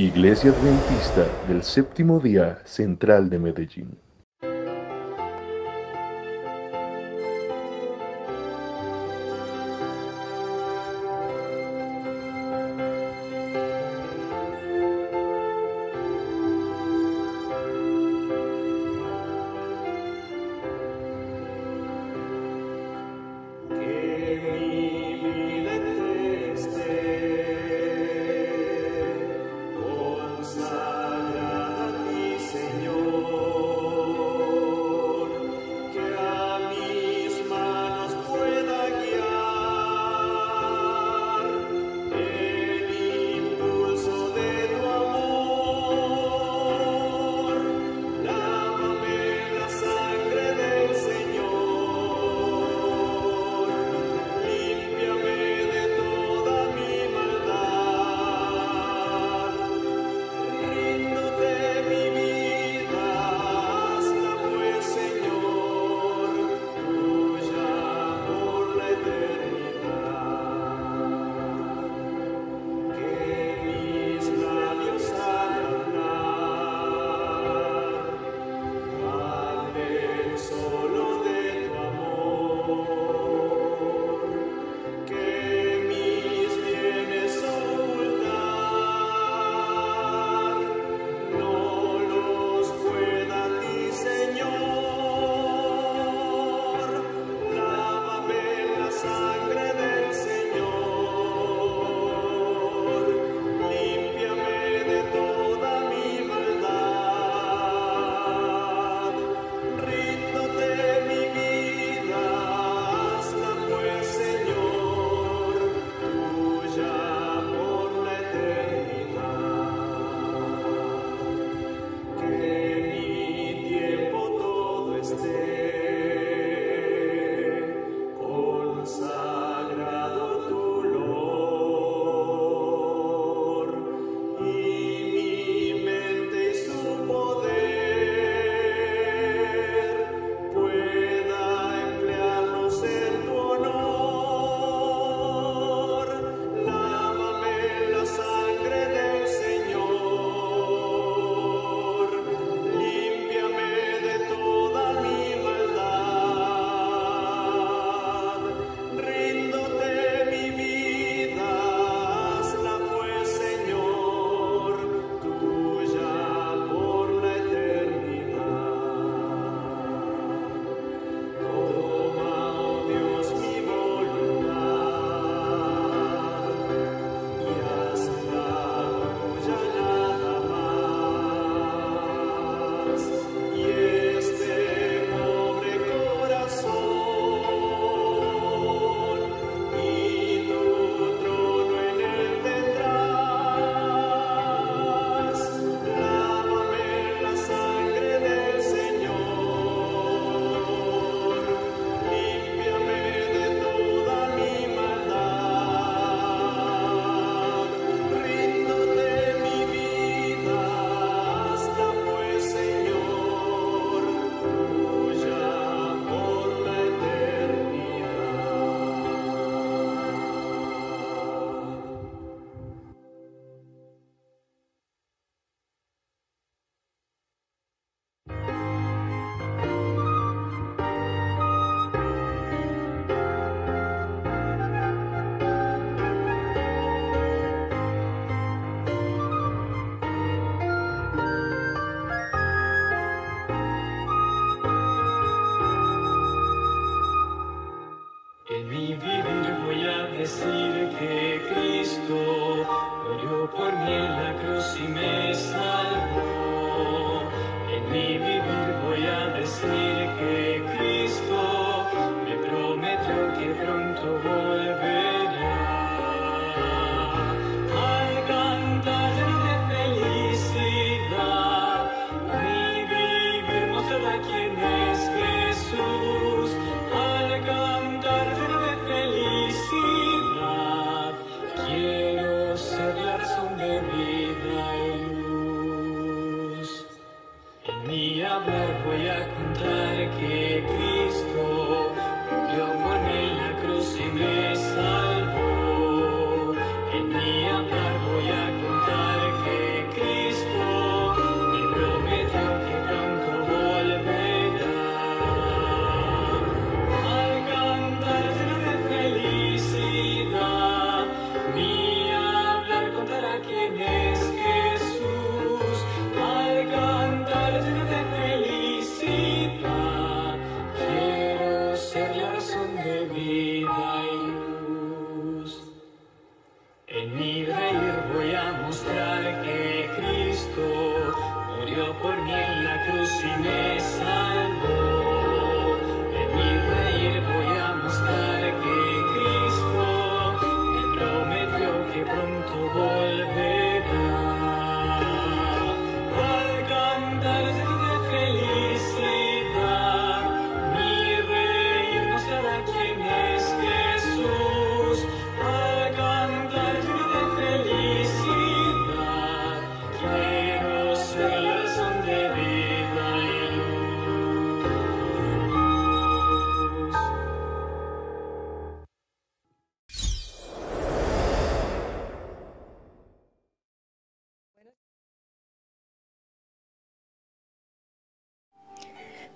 Iglesia Adventista del Séptimo Día Central de Medellín. En mi vivir voy a decir que Cristo murió por mí en la cruz y me salvó. En mi vivir voy a decir que Cristo me prometió que pronto volverá. Al cantar de felicidad, mi vivir mostrará quién es Jesús. Al cantar de felicidad, quiero ser la razón de vida y luz. En mi hablar voy a contar que Cristo murió por mí en la cruz y me salvó. En mi hablar voy a contar que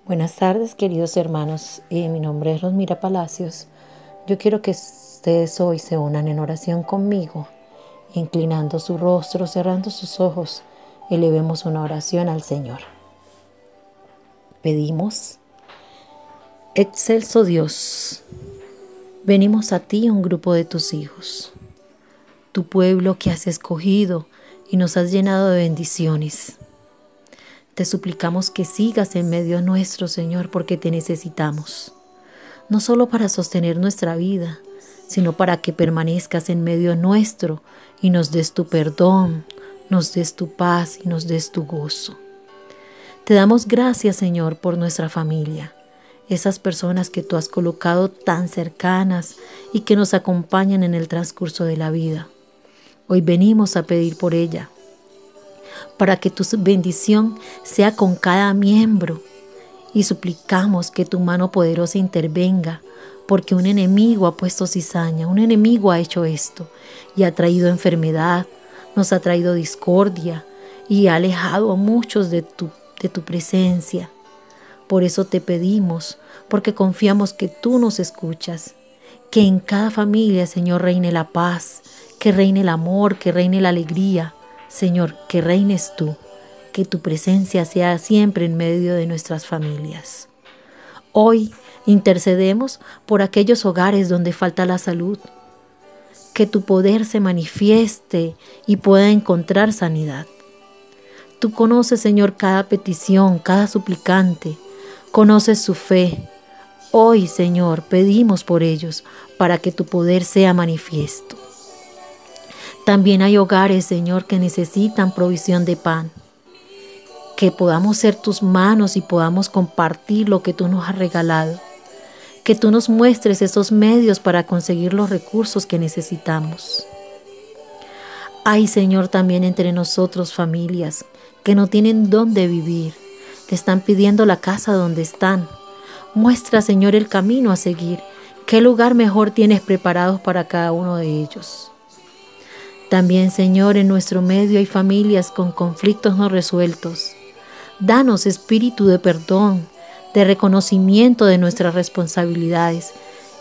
Buenas tardes, queridos hermanos. Mi nombre es Rosmira Palacios. Yo quiero que ustedes hoy se unan en oración conmigo, inclinando su rostro, cerrando sus ojos. Elevemos una oración al Señor. Pedimos: Excelso Dios, venimos a ti, un grupo de tus hijos, tu pueblo que has escogido y nos has llenado de bendiciones. Te suplicamos que sigas en medio nuestro, Señor, porque te necesitamos, no solo para sostener nuestra vida, sino para que permanezcas en medio nuestro y nos des tu perdón, nos des tu paz y nos des tu gozo. Te damos gracias, Señor, por nuestra familia, esas personas que tú has colocado tan cercanas y que nos acompañan en el transcurso de la vida. Hoy venimos a pedir por ella, para que tu bendición sea con cada miembro, y suplicamos que tu mano poderosa intervenga, porque un enemigo ha puesto cizaña, un enemigo ha hecho esto y ha traído enfermedad, nos ha traído discordia y ha alejado a muchos de tu presencia. Por eso te pedimos, porque confiamos que tú nos escuchas, que en cada familia, Señor, reine la paz, que reine el amor, que reine la alegría. Señor, que reines tú, que tu presencia sea siempre en medio de nuestras familias. Hoy intercedemos por aquellos hogares donde falta la salud, que tu poder se manifieste y pueda encontrar sanidad. Tú conoces, Señor, cada petición, cada suplicante, conoces su fe. Hoy, Señor, pedimos por ellos para que tu poder sea manifiesto. También hay hogares, Señor, que necesitan provisión de pan. Que podamos ser tus manos y podamos compartir lo que tú nos has regalado. Que tú nos muestres esos medios para conseguir los recursos que necesitamos. Hay, Señor, también entre nosotros familias que no tienen dónde vivir. Te están pidiendo la casa donde están. Muestra, Señor, el camino a seguir. ¿Qué lugar mejor tienes preparado para cada uno de ellos? También, Señor, en nuestro medio hay familias con conflictos no resueltos. Danos espíritu de perdón, de reconocimiento de nuestras responsabilidades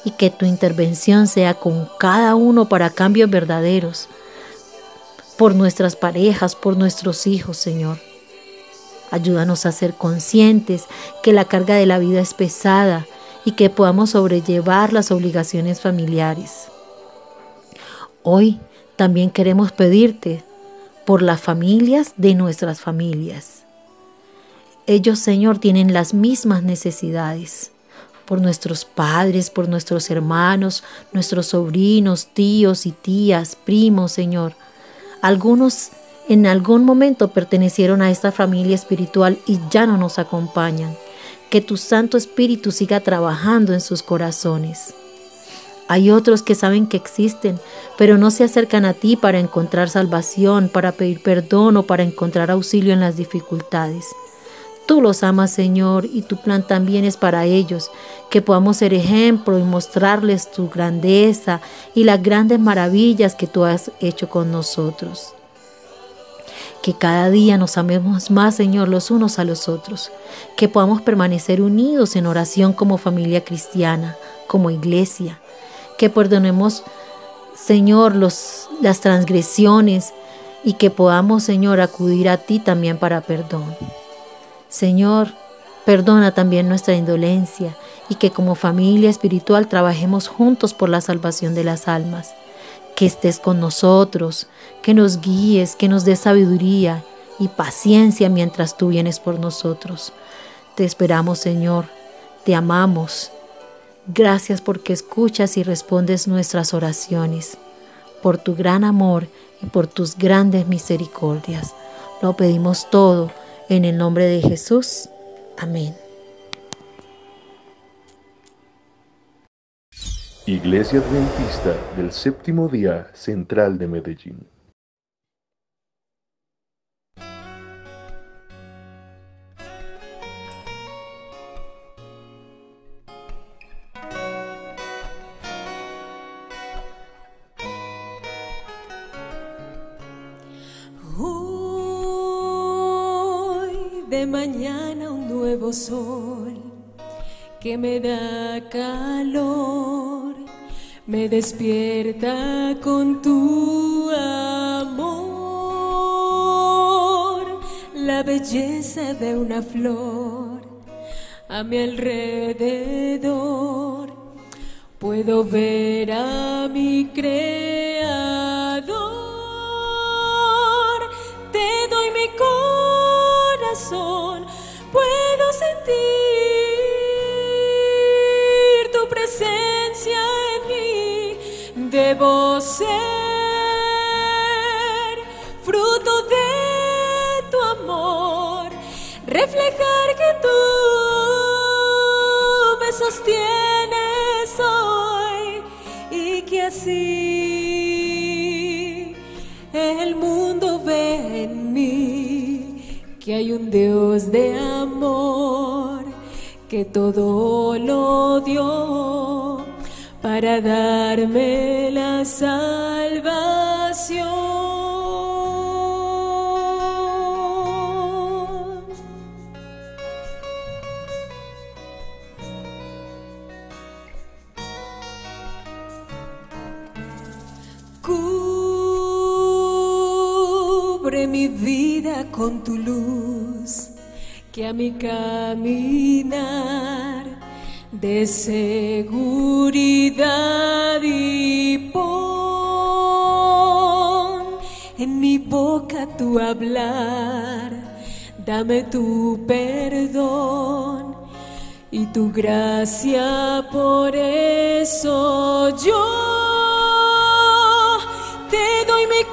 y que tu intervención sea con cada uno para cambios verdaderos, por nuestras parejas, por nuestros hijos, Señor. Ayúdanos a ser conscientes que la carga de la vida es pesada y que podamos sobrellevar las obligaciones familiares. Hoy también queremos pedirte por las familias de nuestras familias. Ellos, Señor, tienen las mismas necesidades. Por nuestros padres, por nuestros hermanos, nuestros sobrinos, tíos y tías, primos, Señor. Algunos en algún momento pertenecieron a esta familia espiritual y ya no nos acompañan. Que tu Santo Espíritu siga trabajando en sus corazones. Hay otros que saben que existen, pero no se acercan a ti para encontrar salvación, para pedir perdón o para encontrar auxilio en las dificultades. Tú los amas, Señor, y tu plan también es para ellos, que podamos ser ejemplo y mostrarles tu grandeza y las grandes maravillas que tú has hecho con nosotros. Que cada día nos amemos más, Señor, los unos a los otros, que podamos permanecer unidos en oración como familia cristiana, como iglesia, que perdonemos, Señor, las transgresiones y que podamos, Señor, acudir a ti también para perdón. Señor, perdona también nuestra indolencia y que como familia espiritual trabajemos juntos por la salvación de las almas. Que estés con nosotros, que nos guíes, que nos des sabiduría y paciencia mientras tú vienes por nosotros. Te esperamos, Señor, te amamos. Gracias porque escuchas y respondes nuestras oraciones, por tu gran amor y por tus grandes misericordias. Lo pedimos todo en el nombre de Jesús. Amén. Iglesia Adventista del Séptimo Día Central de Medellín. De mañana un nuevo sol que me da calor, me despierta con tu amor, la belleza de una flor a mi alrededor. Puedo ver a mi Creador, te doy mi corazón, puedo sentir tu presencia en mí. Debo ser fruto de tu amor, reflejar que tú me sostienes hoy y que así el mundo ve en mí que hay un Dios de amor que todo lo dio para darme la salvación. Cubre mi vida con tu luz, que a mi caminar de seguridad y pon en mi boca tu hablar, dame tu perdón y tu gracia, por eso yo te doy mi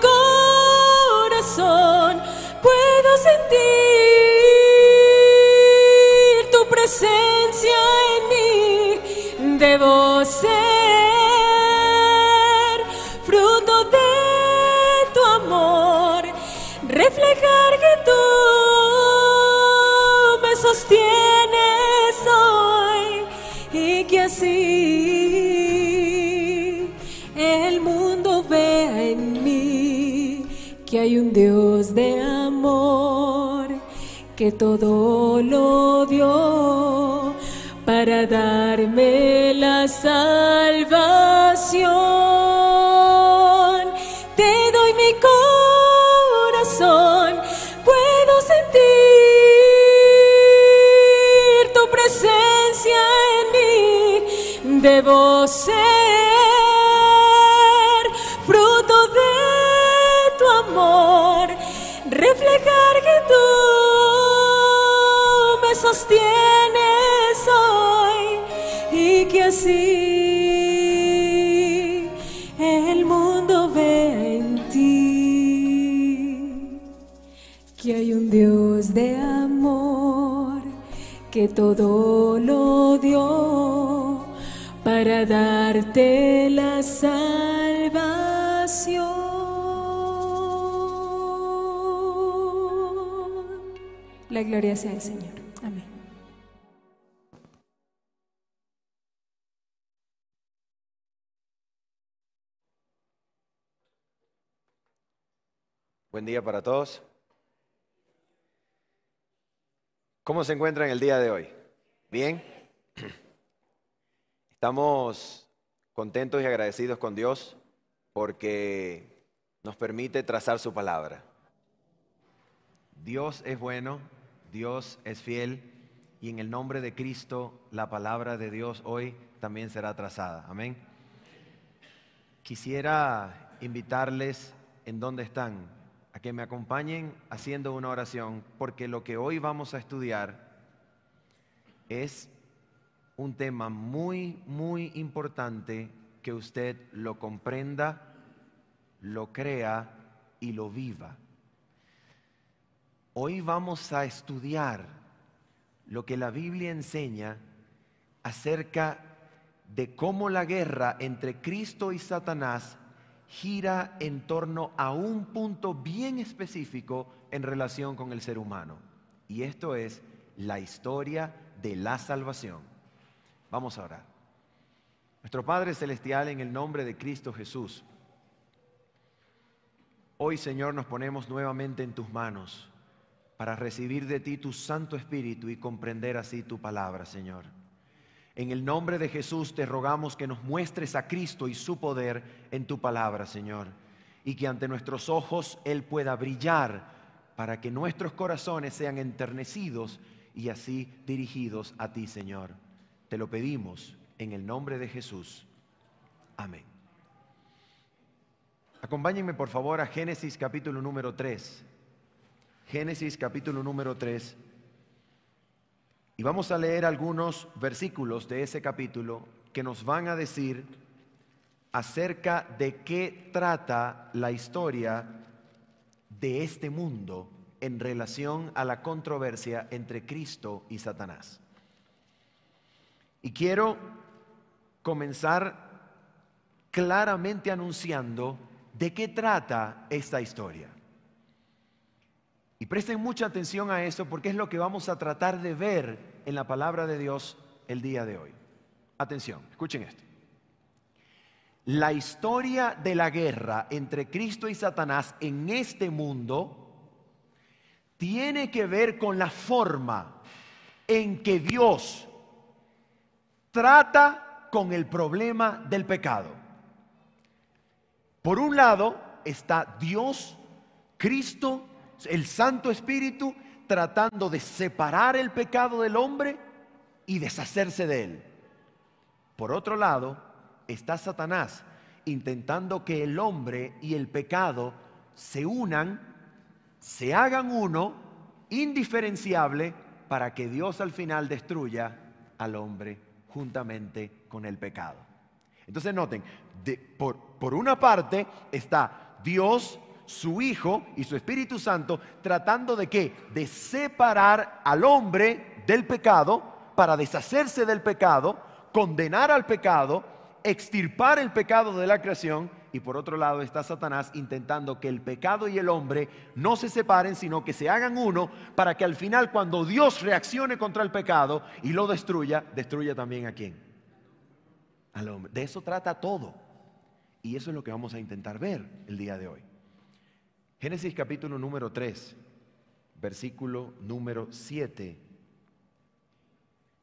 corazón, puedo sentir tu presencia en mí. Debo ser fruto de tu amor, reflejar que tú me sostienes hoy y que así el mundo vea en mí que hay un Dios de amor que todo lo dio para darme la salvación. Te doy mi corazón, puedo sentir tu presencia en mí. Debo ser fruto de tu amor, reflejar que tú me sostienes hoy y que así el mundo ve en ti que hay un Dios de amor que todo lo dio para darte la salvación. La gloria sea al Señor. Amén. Buen día para todos. ¿Cómo se encuentran el día de hoy? ¿Bien? Estamos contentos y agradecidos con Dios porque nos permite trazar su palabra. Dios es bueno, Dios es fiel y en el nombre de Cristo la palabra de Dios hoy también será trazada. Amén. Quisiera invitarles en donde están a que me acompañen haciendo una oración, porque lo que hoy vamos a estudiar es un tema muy, muy importante, que usted lo comprenda, lo crea y lo viva. Hoy vamos a estudiar lo que la Biblia enseña acerca de cómo la guerra entre Cristo y Satanás gira en torno a un punto bien específico en relación con el ser humano. Y esto es la historia de la salvación. Vamos a orar. Nuestro Padre Celestial, en el nombre de Cristo Jesús, hoy, Señor, nos ponemos nuevamente en tus manos para recibir de ti tu Santo Espíritu y comprender así tu palabra, Señor. En el nombre de Jesús te rogamos que nos muestres a Cristo y su poder en tu palabra, Señor, y que ante nuestros ojos Él pueda brillar para que nuestros corazones sean enternecidos y así dirigidos a ti, Señor. Te lo pedimos en el nombre de Jesús. Amén. Acompáñenme por favor a Génesis capítulo número 3. Génesis capítulo número 3. Y vamos a leer algunos versículos de ese capítulo que nos van a decir acerca de qué trata la historia de este mundo en relación a la controversia entre Cristo y Satanás. Y quiero comenzar claramente anunciando de qué trata esta historia. Y presten mucha atención a eso porque es lo que vamos a tratar de ver en la palabra de Dios el día de hoy. Atención, escuchen esto. La historia de la guerra entre Cristo y Satanás en este mundo tiene que ver con la forma en que Dios trata con el problema del pecado. Por un lado está Dios, Cristo, el Santo Espíritu, tratando de separar el pecado del hombre y deshacerse de él. Por otro lado está Satanás, intentando que el hombre y el pecado se unan, se hagan uno, indiferenciable, para que Dios al final destruya al hombre juntamente con el pecado. Entonces noten, por una parte está Dios, su Hijo y su Espíritu Santo tratando de ¿qué? De separar al hombre del pecado para deshacerse del pecado, condenar al pecado, extirpar el pecado de la creación. Y por otro lado está Satanás intentando que el pecado y el hombre no se separen, sino que se hagan uno, para que al final cuando Dios reaccione contra el pecado y lo destruya, destruya también ¿a quién? Al hombre. De eso trata todo. Y eso es lo que vamos a intentar ver el día de hoy. Génesis capítulo número 3, versículo número 7.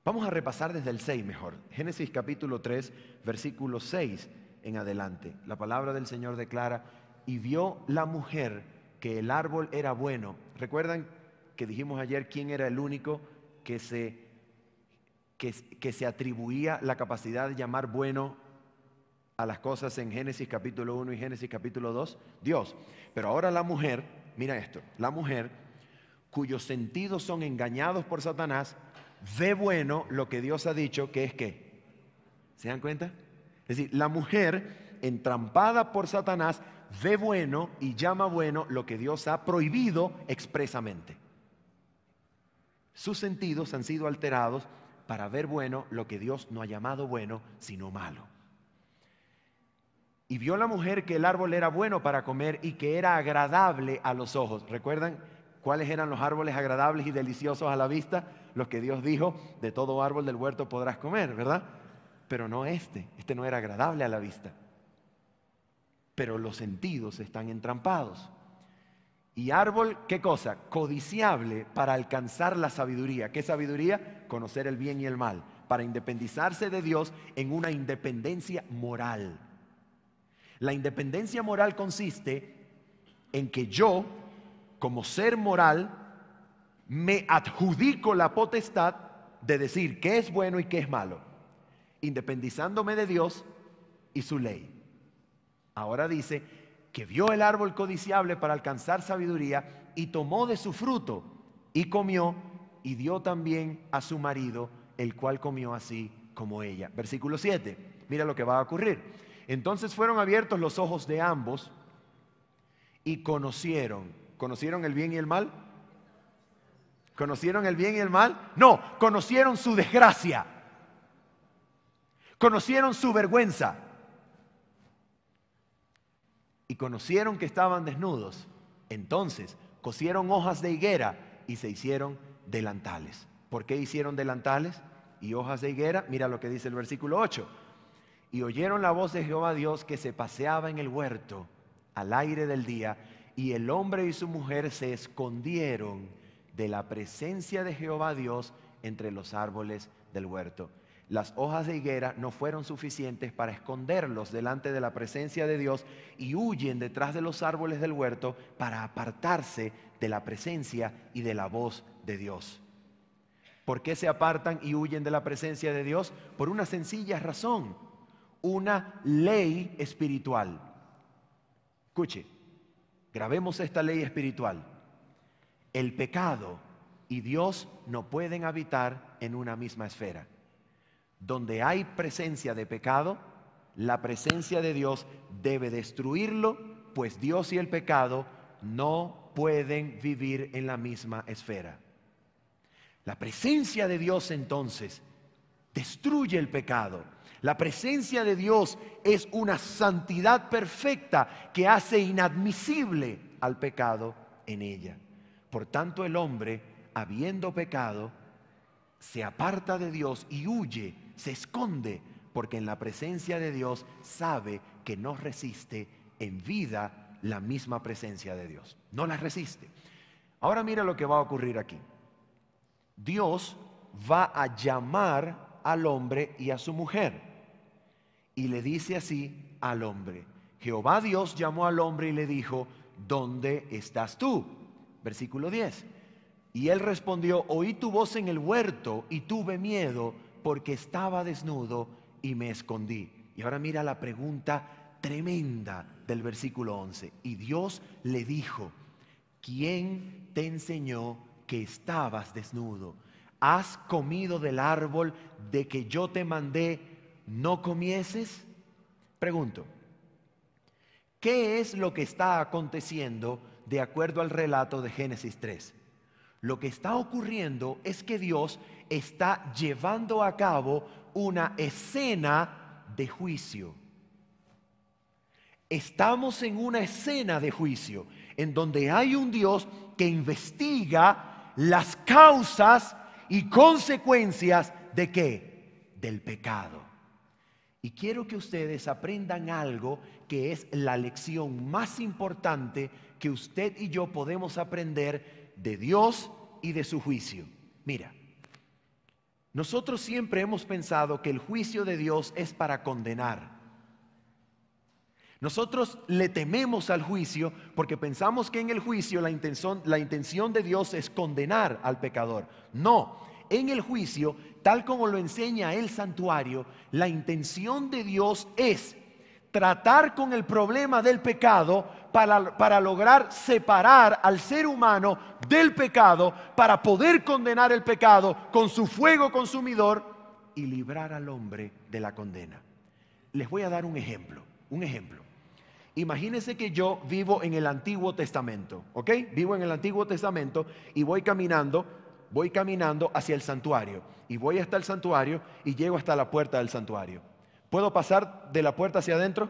Vamos a repasar desde el 6 mejor. Génesis capítulo 3, versículo 6 en adelante. La palabra del Señor declara: y vio la mujer que el árbol era bueno. ¿Recuerdan que dijimos ayer quién era el único que se atribuía la capacidad de llamar bueno a las cosas en Génesis capítulo 1 y Génesis capítulo 2? Dios. Pero ahora la mujer, mira esto, la mujer cuyos sentidos son engañados por Satanás, ve bueno lo que Dios ha dicho que es ¿qué? ¿Se dan cuenta? Es decir, la mujer entrampada por Satanás ve bueno y llama bueno lo que Dios ha prohibido expresamente. Sus sentidos han sido alterados para ver bueno lo que Dios no ha llamado bueno, sino malo. Y vio la mujer que el árbol era bueno para comer y que era agradable a los ojos. ¿Recuerdan cuáles eran los árboles agradables y deliciosos a la vista? Los que Dios dijo: de todo árbol del huerto podrás comer, ¿verdad? Pero no este no era agradable a la vista. Pero los sentidos están entrampados. Y árbol, ¿qué cosa? Codiciable para alcanzar la sabiduría. ¿Qué sabiduría? Conocer el bien y el mal. Para independizarse de Dios en una independencia moral. La independencia moral consiste en que yo, como ser moral, me adjudico la potestad de decir qué es bueno y qué es malo, independizándome de Dios y su ley. Ahora dice que vio el árbol codiciable para alcanzar sabiduría y tomó de su fruto y comió y dio también a su marido, el cual comió así como ella. Versículo 7, mira lo que va a ocurrir. Entonces fueron abiertos los ojos de ambos y conocieron el bien y el mal. ¿Conocieron el bien y el mal? No, conocieron su desgracia. Conocieron su vergüenza. Y conocieron que estaban desnudos. Entonces cosieron hojas de higuera y se hicieron delantales. ¿Por qué hicieron delantales y hojas de higuera? Mira lo que dice el versículo 8. Y oyeron la voz de Jehová Dios que se paseaba en el huerto al aire del día, y el hombre y su mujer se escondieron de la presencia de Jehová Dios entre los árboles del huerto. Las hojas de higuera no fueron suficientes para esconderlos delante de la presencia de Dios y huyen detrás de los árboles del huerto para apartarse de la presencia y de la voz de Dios. ¿Por qué se apartan y huyen de la presencia de Dios? Por una sencilla razón, una ley espiritual. Escuche, grabemos esta ley espiritual. El pecado y Dios no pueden habitar en una misma esfera. Donde hay presencia de pecado, la presencia de Dios debe destruirlo, pues Dios y el pecado no pueden vivir en la misma esfera. La presencia de Dios entonces destruye el pecado. La presencia de Dios es una santidad perfecta que hace inadmisible al pecado en ella. Por tanto, el hombre, habiendo pecado, se aparta de Dios y huye, se esconde, porque en la presencia de Dios sabe que no resiste en vida la misma presencia de Dios. No la resiste. Ahora mira lo que va a ocurrir aquí. Dios va a llamar al hombre y a su mujer. Y le dice así al hombre. Jehová Dios llamó al hombre y le dijo, ¿dónde estás tú? Versículo 10. Y él respondió, oí tu voz en el huerto y tuve miedo porque estaba desnudo y me escondí. Y ahora mira la pregunta tremenda del versículo 11. Y Dios le dijo, ¿quién te enseñó que estabas desnudo? ¿Has comido del árbol de que yo te mandé no comieses? Pregunto, ¿qué es lo que está aconteciendo de acuerdo al relato de Génesis 3? Lo que está ocurriendo es que Dios está llevando a cabo una escena de juicio. Estamos en una escena de juicio en donde hay un Dios que investiga las causas y consecuencias ¿de qué? Del pecado. Y quiero que ustedes aprendan algo que es la lección más importante que usted y yo podemos aprender de Dios y de su juicio. Mira, nosotros siempre hemos pensado que el juicio de Dios es para condenar. Nosotros le tememos al juicio porque pensamos que en el juicio la intención de Dios es condenar al pecador. No, en el juicio, tal como lo enseña el santuario, la intención de Dios es tratar con el problema del pecado para lograr separar al ser humano del pecado, para poder condenar el pecado con su fuego consumidor y librar al hombre de la condena. Les voy a dar un ejemplo. Imagínense que yo vivo en el Antiguo Testamento, ¿ok? Vivo en el Antiguo Testamento y voy caminando hacia el santuario. Y voy hasta el santuario y llego hasta la puerta del santuario. ¿Puedo pasar de la puerta hacia adentro?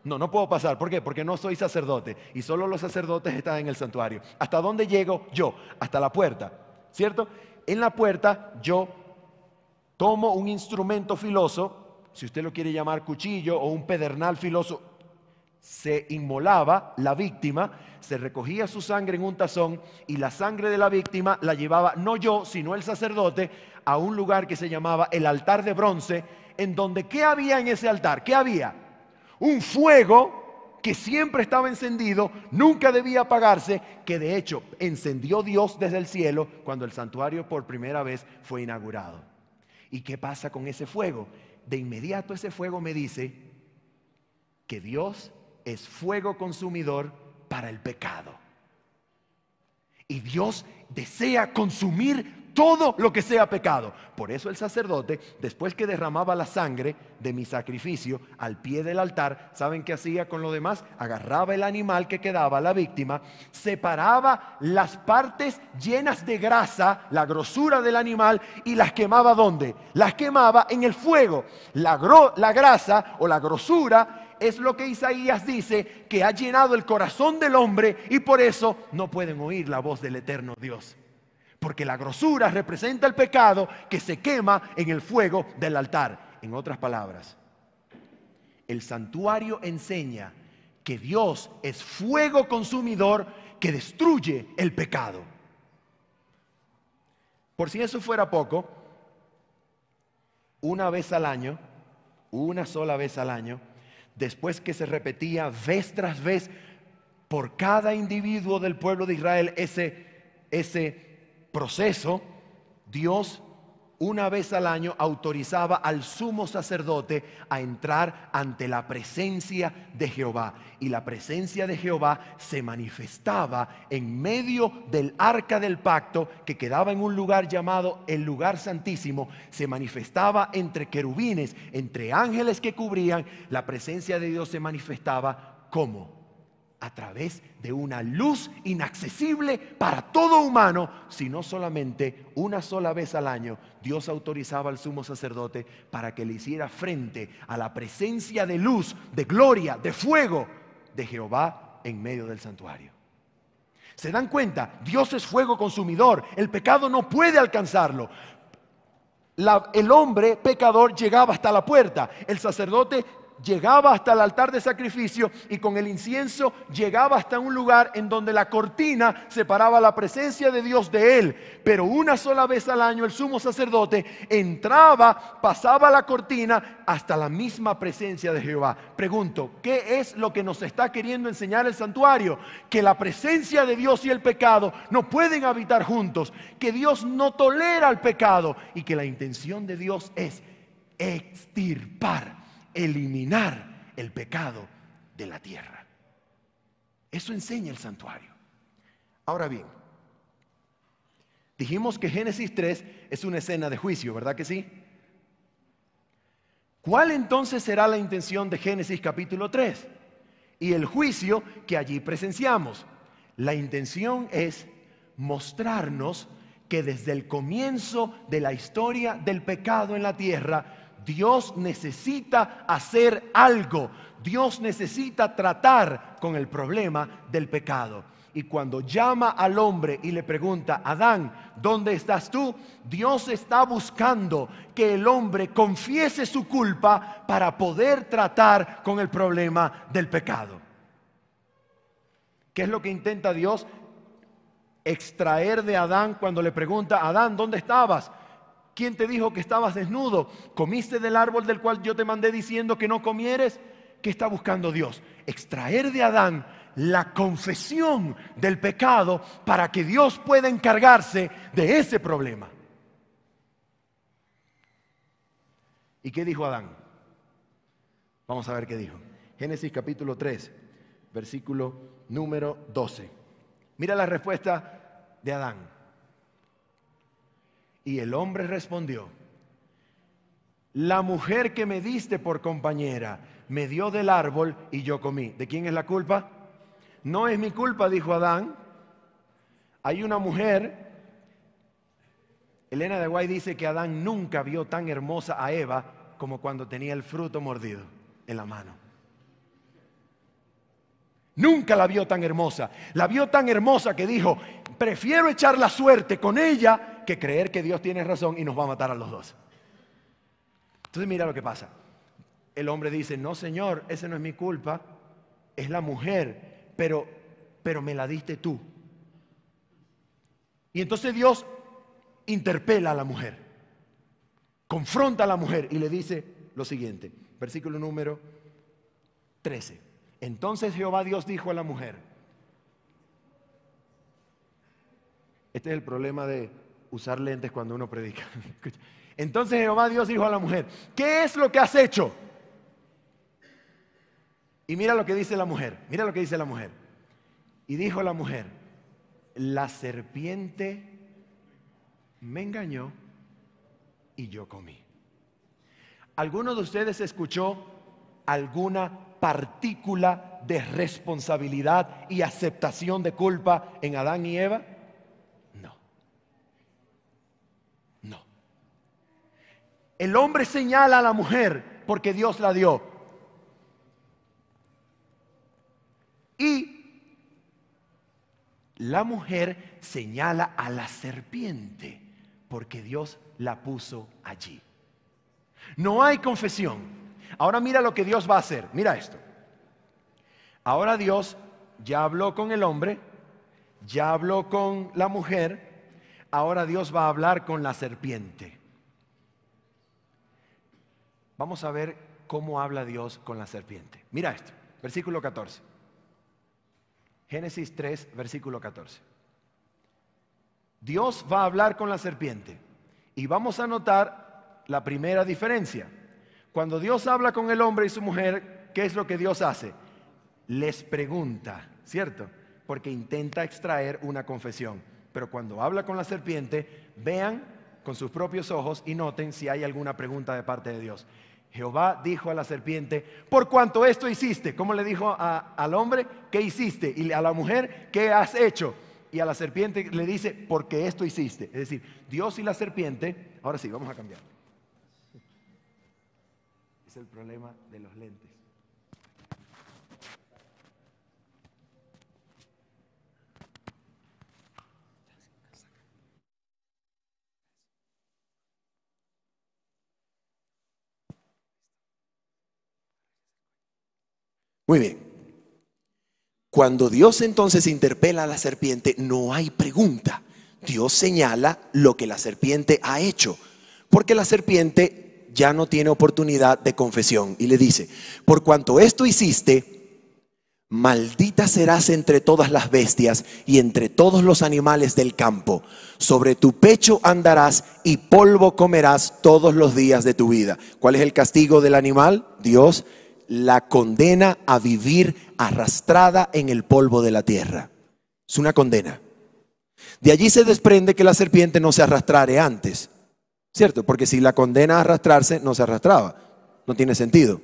No, no puedo pasar. ¿Por qué? Porque no soy sacerdote y solo los sacerdotes están en el santuario. ¿Hasta dónde llego yo? Hasta la puerta, ¿cierto? En la puerta yo tomo un instrumento filoso, si usted lo quiere llamar cuchillo o un pedernal filoso. Se inmolaba la víctima, se recogía su sangre en un tazón y la sangre de la víctima la llevaba no yo, sino el sacerdote a un lugar que se llamaba el altar de bronce, en donde ¿qué había en ese altar? ¿Qué había? Un fuego que siempre estaba encendido, nunca debía apagarse, que de hecho encendió Dios desde el cielo cuando el santuario por primera vez fue inaugurado. ¿Y qué pasa con ese fuego? De inmediato ese fuego me dice que Dios es fuego consumidor para el pecado. Y Dios desea consumir todo lo que sea pecado. Por eso el sacerdote, después que derramaba la sangre de mi sacrificio al pie del altar, ¿saben qué hacía con lo demás? Agarraba el animal que quedaba, la víctima, separaba las partes llenas de grasa, la grosura del animal, y las quemaba ¿dónde? Las quemaba en el fuego. La grasa o la grosura es lo que Isaías dice que ha llenado el corazón del hombre y por eso no pueden oír la voz del eterno Dios. Porque la grosura representa el pecado que se quema en el fuego del altar. En otras palabras, el santuario enseña que Dios es fuego consumidor que destruye el pecado. Por si eso fuera poco, una vez al año, una sola vez al año, después que se repetía vez tras vez por cada individuo del pueblo de Israel ese proceso, Dios una vez al año autorizaba al sumo sacerdote a entrar ante la presencia de Jehová. Y la presencia de Jehová se manifestaba en medio del arca del pacto, que quedaba en un lugar llamado el lugar santísimo. Se manifestaba entre querubines, entre ángeles que cubrían. La presencia de Dios se manifestaba ¿cómo? A través de una luz inaccesible para todo humano, sino solamente una sola vez al año Dios autorizaba al sumo sacerdote para que le hiciera frente a la presencia de luz, de gloria, de fuego de Jehová en medio del santuario. ¿Se dan cuenta? Dios es fuego consumidor, el pecado no puede alcanzarlo. El hombre pecador llegaba hasta la puerta, el sacerdote llegaba hasta el altar de sacrificio y con el incienso llegaba hasta un lugar en donde la cortina separaba la presencia de Dios de él. Pero una sola vez al año el sumo sacerdote entraba, pasaba la cortina hasta la misma presencia de Jehová. Pregunto, ¿qué es lo que nos está queriendo enseñar el santuario? Que la presencia de Dios y el pecado no pueden habitar juntos, que Dios no tolera el pecado y que la intención de Dios es extirpar, eliminar el pecado de la tierra. Eso enseña el santuario. Ahora bien, dijimos que Génesis 3 es una escena de juicio, ¿verdad que sí? ¿Cuál entonces será la intención de Génesis capítulo 3 y el juicio que allí presenciamos? La intención es mostrarnos que desde el comienzo de la historia del pecado en la tierra, Dios necesita hacer algo. Dios necesita tratar con el problema del pecado. Y cuando llama al hombre y le pregunta, Adán, ¿dónde estás tú? Dios está buscando que el hombre confiese su culpa para poder tratar con el problema del pecado. ¿Qué es lo que intenta Dios? Extraer de Adán cuando le pregunta, Adán, ¿dónde estabas? ¿Quién te dijo que estabas desnudo? ¿Comiste del árbol del cual yo te mandé diciendo que no comieres? ¿Qué está buscando Dios? Extraer de Adán la confesión del pecado para que Dios pueda encargarse de ese problema. ¿Y qué dijo Adán? Vamos a ver qué dijo. Génesis capítulo 3, versículo número 12. Mira la respuesta de Adán. Y el hombre respondió, la mujer que me diste por compañera me dio del árbol y yo comí. ¿De quién es la culpa? No es mi culpa, dijo Adán. Hay una mujer, Elena de White dice que Adán nunca vio tan hermosa a Eva como cuando tenía el fruto mordido en la mano. Nunca la vio tan hermosa. La vio tan hermosa que dijo, prefiero echar la suerte con ella que creer que Dios tiene razón y nos va a matar a los dos. Entonces mira lo que pasa. El hombre dice, no señor, esa no es mi culpa, es la mujer, pero me la diste tú. Y entonces Dios interpela a la mujer, confronta a la mujer y le dice lo siguiente, versículo número 13. Entonces Jehová Dios dijo a la mujer, este es el problema de usar lentes cuando uno predica. Entonces Jehová Dios dijo a la mujer, ¿qué es lo que has hecho? Y mira lo que dice la mujer, mira lo que dice la mujer. Y dijo la mujer, la serpiente me engañó y yo comí. ¿Alguno de ustedes escuchó alguna partícula de responsabilidad y aceptación de culpa en Adán y Eva? No. El hombre señala a la mujer porque Dios la dio. Y la mujer señala a la serpiente porque Dios la puso allí. No hay confesión. Ahora mira lo que Dios va a hacer. Mira esto. Ahora Dios ya habló con el hombre, ya habló con la mujer. ahora Dios va a hablar con la serpiente. Vamos a ver cómo habla Dios con la serpiente. Mira esto, versículo 14. Génesis 3, versículo 14. Dios va a hablar con la serpiente y vamos a notar la primera diferencia. Cuando Dios habla con el hombre y su mujer, ¿qué es lo que Dios hace? Les pregunta, ¿cierto? Porque intenta extraer una confesión. Pero cuando habla con la serpiente, vean con sus propios ojos y noten si hay alguna pregunta de parte de Dios. Jehová dijo a la serpiente, por cuanto esto hiciste. ¿Cómo le dijo al hombre? ¿Qué hiciste? Y a la mujer, ¿qué has hecho? Y a la serpiente le dice, porque esto hiciste. Es decir, Dios y la serpiente, ahora sí, vamos a cambiar. Es el problema de los lentes. Muy bien. Cuando Dios entonces interpela a la serpiente, no hay pregunta. Dios señala lo que la serpiente ha hecho, porque la serpiente ya no tiene oportunidad de confesión y le dice, por cuanto esto hiciste, maldita serás entre todas las bestias y entre todos los animales del campo. Sobre tu pecho andarás y polvo comerás todos los días de tu vida. ¿Cuál es el castigo del animal? Dios la condena a vivir arrastrada en el polvo de la tierra. Es una condena. De allí se desprende que la serpiente no se arrastrare antes, ¿cierto? Porque si la condena a arrastrarse, no se arrastraba. No tiene sentido.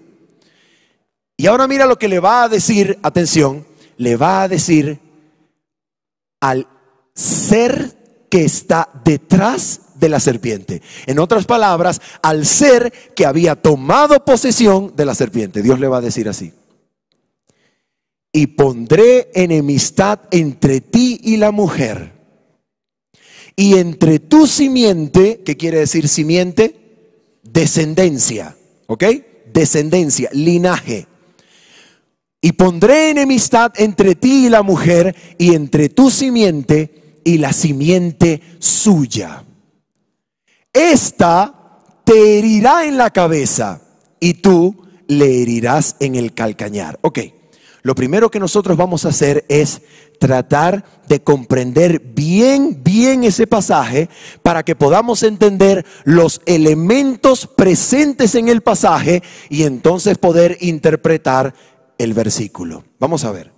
Y ahora mira lo que le va a decir, atención, le va a decir al ser que está detrás de la serpiente. En otras palabras, al ser que había tomado posesión de la serpiente. Dios le va a decir así: y pondré enemistad entre ti y la mujer, y entre tu simiente. ¿Qué quiere decir simiente? Descendencia, ¿ok? Descendencia, linaje. Y pondré enemistad entre ti y la mujer, y entre tu simiente y la simiente suya. Esta te herirá en la cabeza y tú le herirás en el calcañar. Ok, lo primero que nosotros vamos a hacer es tratar de comprender bien ese pasaje para que podamos entender los elementos presentes en el pasaje y entonces poder interpretar el versículo. Vamos a ver.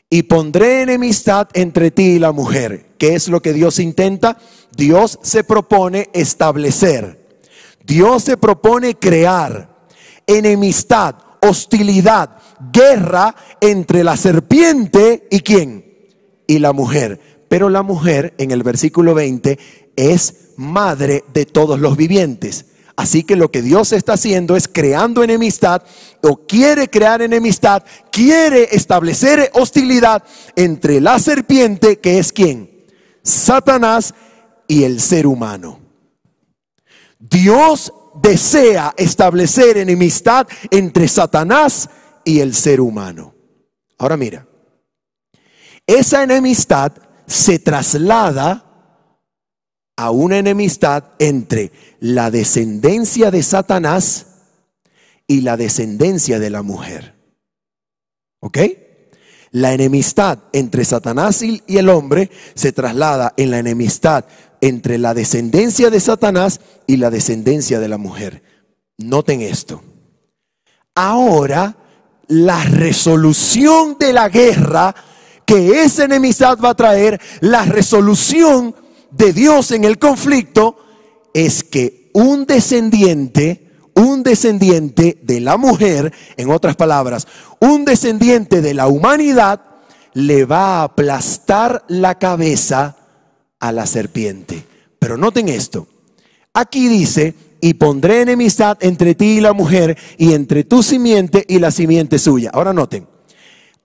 Y pondré enemistad entre ti y la mujer. ¿Qué es lo que Dios intenta? Dios se propone establecer. Dios se propone crear enemistad, hostilidad, guerra entre la serpiente y ¿quién? Y la mujer. Pero la mujer, en el versículo 20, es madre de todos los vivientes. Así que lo que Dios está haciendo es creando enemistad, o quiere crear enemistad, quiere establecer hostilidad entre la serpiente, que es ¿quién? Satanás, y el ser humano. Dios desea establecer enemistad entre Satanás y el ser humano. Ahora mira, esa enemistad se traslada a una enemistad entre la descendencia de Satanás y la descendencia de la mujer. ¿Ok? La enemistad entre Satanás y el hombre se traslada en la enemistad entre la descendencia de Satanás y la descendencia de la mujer. Noten esto. Ahora, la resolución de la guerra que esa enemistad va a traer, la resolución de Dios en el conflicto, es que un descendiente de la mujer, en otras palabras, un descendiente de la humanidad, le va a aplastar la cabeza a la serpiente. Pero noten esto, aquí dice, y pondré enemistad entre ti y la mujer, y entre tu simiente y la simiente suya. Ahora noten,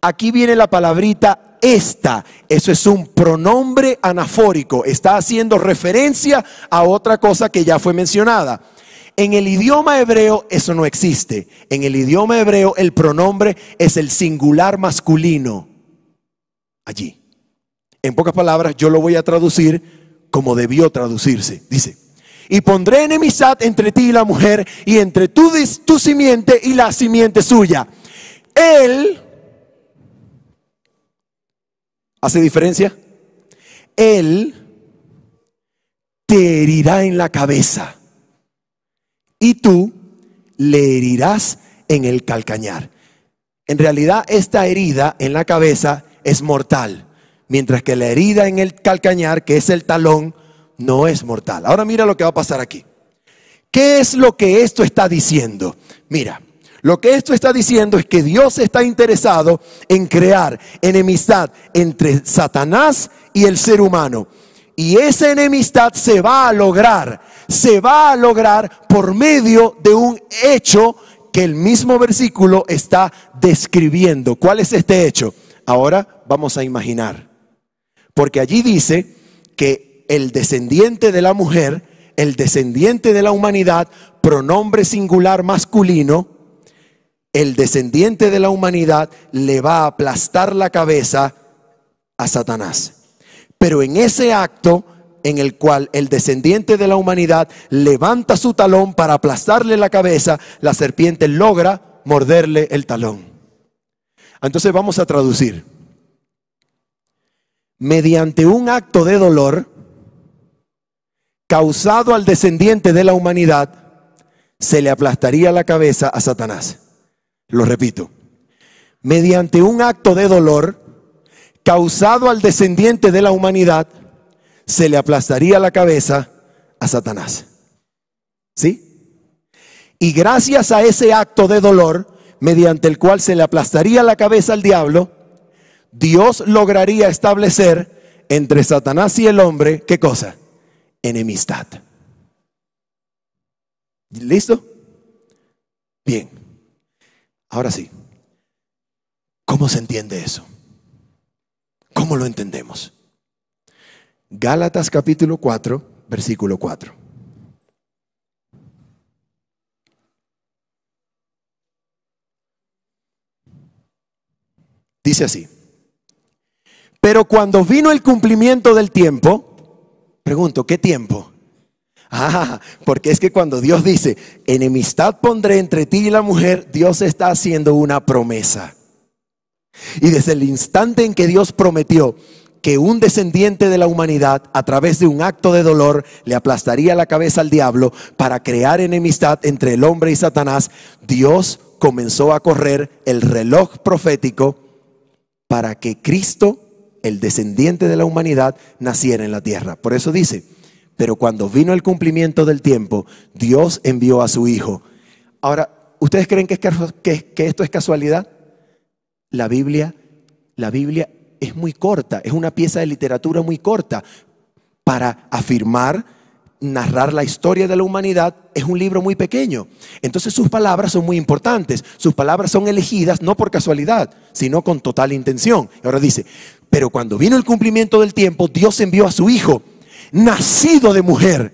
aquí viene la palabrita esta. Eso es un pronombre anafórico, está haciendo referencia a otra cosa que ya fue mencionada. En el idioma hebreo eso no existe. En el idioma hebreo el pronombre es el singular masculino. Allí. En pocas palabras, yo lo voy a traducir como debió traducirse. Dice: y pondré enemistad entre ti y la mujer, y entre tu simiente y la simiente suya. Él, ¿hace diferencia? Él te herirá en la cabeza y tú le herirás en el calcañar. En realidad, esta herida en la cabeza es mortal, mientras que la herida en el calcañar, que es el talón, no es mortal. Ahora mira lo que va a pasar aquí. ¿Qué es lo que esto está diciendo? Mira, lo que esto está diciendo es que Dios está interesado en crear enemistad entre Satanás y el ser humano. Y esa enemistad se va a lograr por medio de un hecho que el mismo versículo está describiendo. ¿Cuál es este hecho? Ahora vamos a imaginar. Porque allí dice que el descendiente de la mujer, el descendiente de la humanidad, pronombre singular masculino, el descendiente de la humanidad le va a aplastar la cabeza a Satanás. Pero en ese acto en el cual el descendiente de la humanidad levanta su talón para aplastarle la cabeza, la serpiente logra morderle el talón. Entonces vamos a traducir. Mediante un acto de dolor causado al descendiente de la humanidad, se le aplastaría la cabeza a Satanás. Lo repito. Mediante un acto de dolor causado al descendiente de la humanidad, se le aplastaría la cabeza a Satanás. ¿Sí? Y gracias a ese acto de dolor, mediante el cual se le aplastaría la cabeza al diablo, Dios lograría establecer entre Satanás y el hombre, ¿qué cosa? Enemistad. ¿Listo? Bien. Ahora sí. ¿Cómo se entiende eso? ¿Cómo lo entendemos? Gálatas capítulo 4, versículo 4. Dice así: pero cuando vino el cumplimiento del tiempo, pregunto, ¿qué tiempo? Porque es que cuando Dios dice, enemistad pondré entre ti y la mujer, Dios está haciendo una promesa. Y desde el instante en que Dios prometió que un descendiente de la humanidad, a través de un acto de dolor, le aplastaría la cabeza al diablo para crear enemistad entre el hombre y Satanás, Dios comenzó a correr el reloj profético para que Cristo, el descendiente de la humanidad, naciera en la tierra. Por eso dice, pero cuando vino el cumplimiento del tiempo, Dios envió a su Hijo. Ahora, ¿ustedes creen que esto es casualidad? La Biblia es muy corta, es una pieza de literatura muy corta. Para afirmar, narrar la historia de la humanidad, es un libro muy pequeño. Entonces sus palabras son muy importantes. Sus palabras son elegidas no por casualidad, sino con total intención. Y ahora dice, pero cuando vino el cumplimiento del tiempo, Dios envió a su Hijo, nacido de mujer.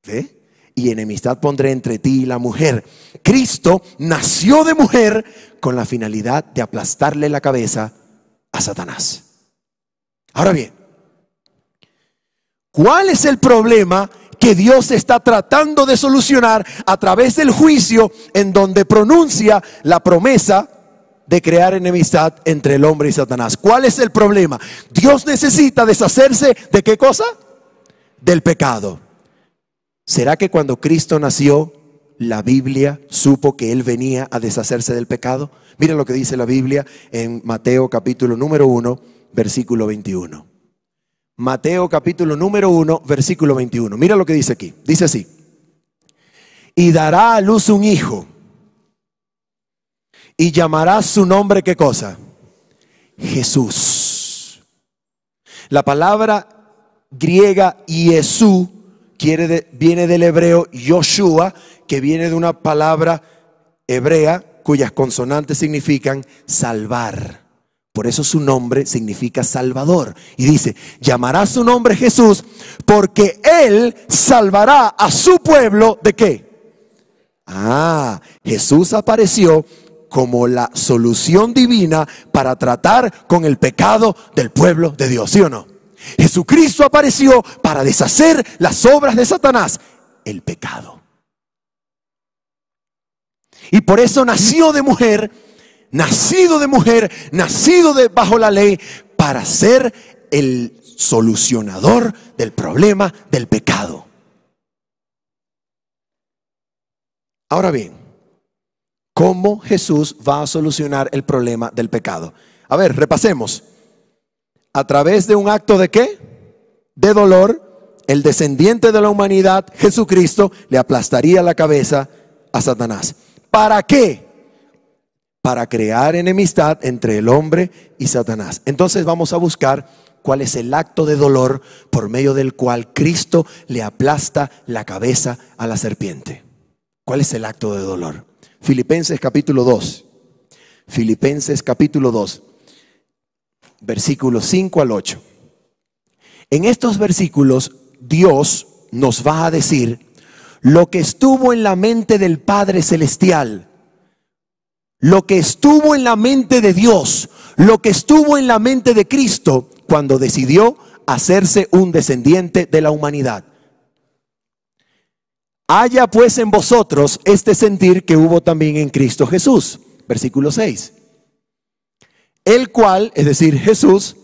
¿Ve? Y enemistad pondré entre ti y la mujer. Cristo nació de mujer con la finalidad de aplastarle la cabeza a Satanás. Ahora bien, ¿cuál es el problema que Dios está tratando de solucionar a través del juicio en donde pronuncia la promesa de crear enemistad entre el hombre y Satanás? ¿Cuál es el problema? Dios necesita deshacerse ¿de qué cosa? Del pecado. ¿Será que cuando Cristo nació, la Biblia supo que Él venía a deshacerse del pecado? Mira lo que dice la Biblia en Mateo capítulo número 1, versículo 21. Mateo capítulo número 1, versículo 21. Mira lo que dice aquí. Dice así: y dará a luz un hijo, y llamará su nombre, ¿qué cosa? Jesús. La palabra griega Jesús viene del hebreo Yoshua, que viene de una palabra hebrea cuyas consonantes significan salvar. Por eso su nombre significa Salvador. Y dice, llamará su nombre Jesús, porque Él salvará a su pueblo, ¿de qué? Jesús apareció como la solución divina para tratar con el pecado del pueblo de Dios, ¿sí o no? Jesucristo apareció para deshacer las obras de Satanás, el pecado. Y por eso nació de mujer, nacido de mujer, nacido bajo la ley, para ser el solucionador del problema del pecado. Ahora bien, ¿cómo Jesús va a solucionar el problema del pecado? A ver, repasemos. A través de un acto ¿de qué? De dolor, el descendiente de la humanidad, Jesucristo, le aplastaría la cabeza a Satanás. ¿Para qué? Para crear enemistad entre el hombre y Satanás. Entonces vamos a buscar cuál es el acto de dolor por medio del cual Cristo le aplasta la cabeza a la serpiente. ¿Cuál es el acto de dolor? Filipenses capítulo 2. Filipenses capítulo 2. Versículos 5 al 8. En estos versículos Dios nos va a decir lo que estuvo en la mente del Padre Celestial, lo que estuvo en la mente de Dios, lo que estuvo en la mente de Cristo cuando decidió hacerse un descendiente de la humanidad. Haya pues en vosotros este sentir que hubo también en Cristo Jesús. Versículo 6. El cual, es decir, Jesús,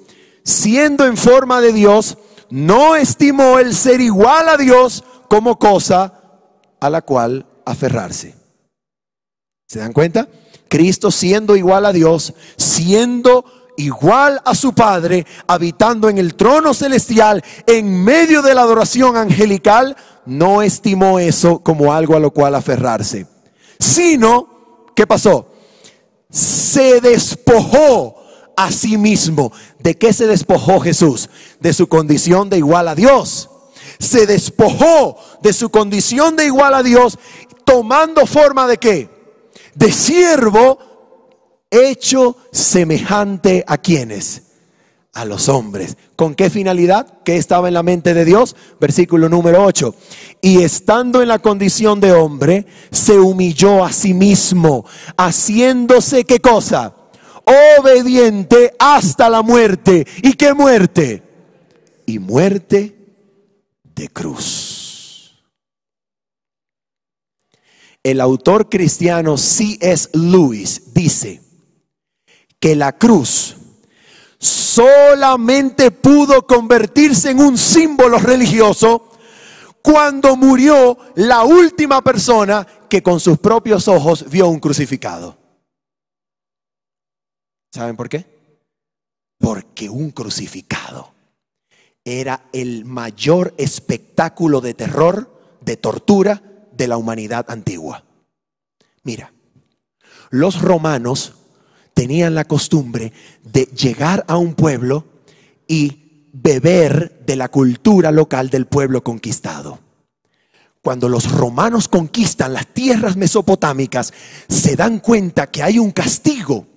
siendo en forma de Dios, no estimó el ser igual a Dios como cosa a la cual aferrarse. ¿Se dan cuenta? Cristo siendo igual a Dios, siendo igual a su Padre, habitando en el trono celestial, en medio de la adoración angelical, no estimó eso como algo a lo cual aferrarse, sino, ¿qué pasó? Se despojó a sí mismo. ¿De qué se despojó Jesús? De su condición de igual a Dios. Se despojó de su condición de igual a Dios, tomando forma de ¿qué? De siervo, hecho semejante a ¿quiénes? A los hombres. ¿Con qué finalidad? ¿Qué estaba en la mente de Dios? Versículo número 8. Y estando en la condición de hombre, se humilló a sí mismo, haciéndose ¿qué cosa? Obediente hasta la muerte. ¿Y qué muerte? Y muerte de cruz. El autor cristiano C.S. Lewis dice que la cruz solamente pudo convertirse en un símbolo religioso cuando murió la última persona que con sus propios ojos vio un crucificado. ¿Saben por qué? Porque un crucificado era el mayor espectáculo de terror, de tortura de la humanidad antigua. Mira, los romanos tenían la costumbre de llegar a un pueblo y beber de la cultura local del pueblo conquistado. Cuando los romanos conquistan las tierras mesopotámicas, se dan cuenta que hay un castigo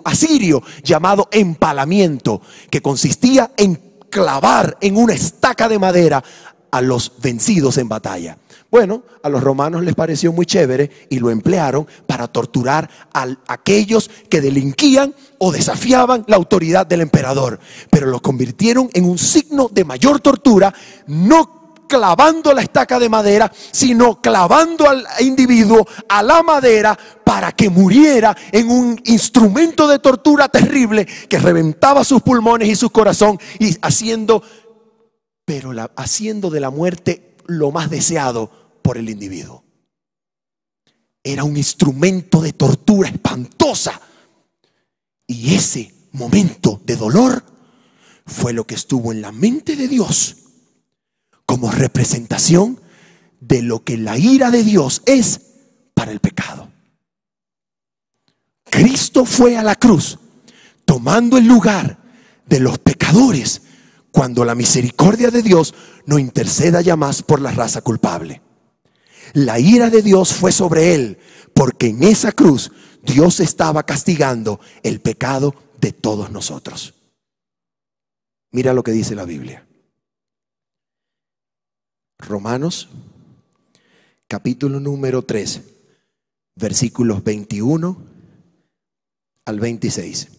asirio llamado empalamiento, que consistía en clavar en una estaca de madera a los vencidos en batalla. Bueno, a los romanos les pareció muy chévere y lo emplearon para torturar a aquellos que delinquían o desafiaban la autoridad del emperador. Pero lo convirtieron en un signo de mayor tortura, no clavando la estaca de madera, sino clavando al individuo a la madera para que muriera en un instrumento de tortura terrible que reventaba sus pulmones y su corazón y haciendo de la muerte lo más deseado por el individuo. Era un instrumento de tortura espantosa. Y ese momento de dolor fue lo que estuvo en la mente de Dios como representación de lo que la ira de Dios es para el pecado. Cristo fue a la cruz tomando el lugar de los pecadores cuando la misericordia de Dios no interceda ya más por la raza culpable. La ira de Dios fue sobre él porque en esa cruz Dios estaba castigando el pecado de todos nosotros. Mira lo que dice la Biblia. Romanos, capítulo número 3, versículos 21 al 26.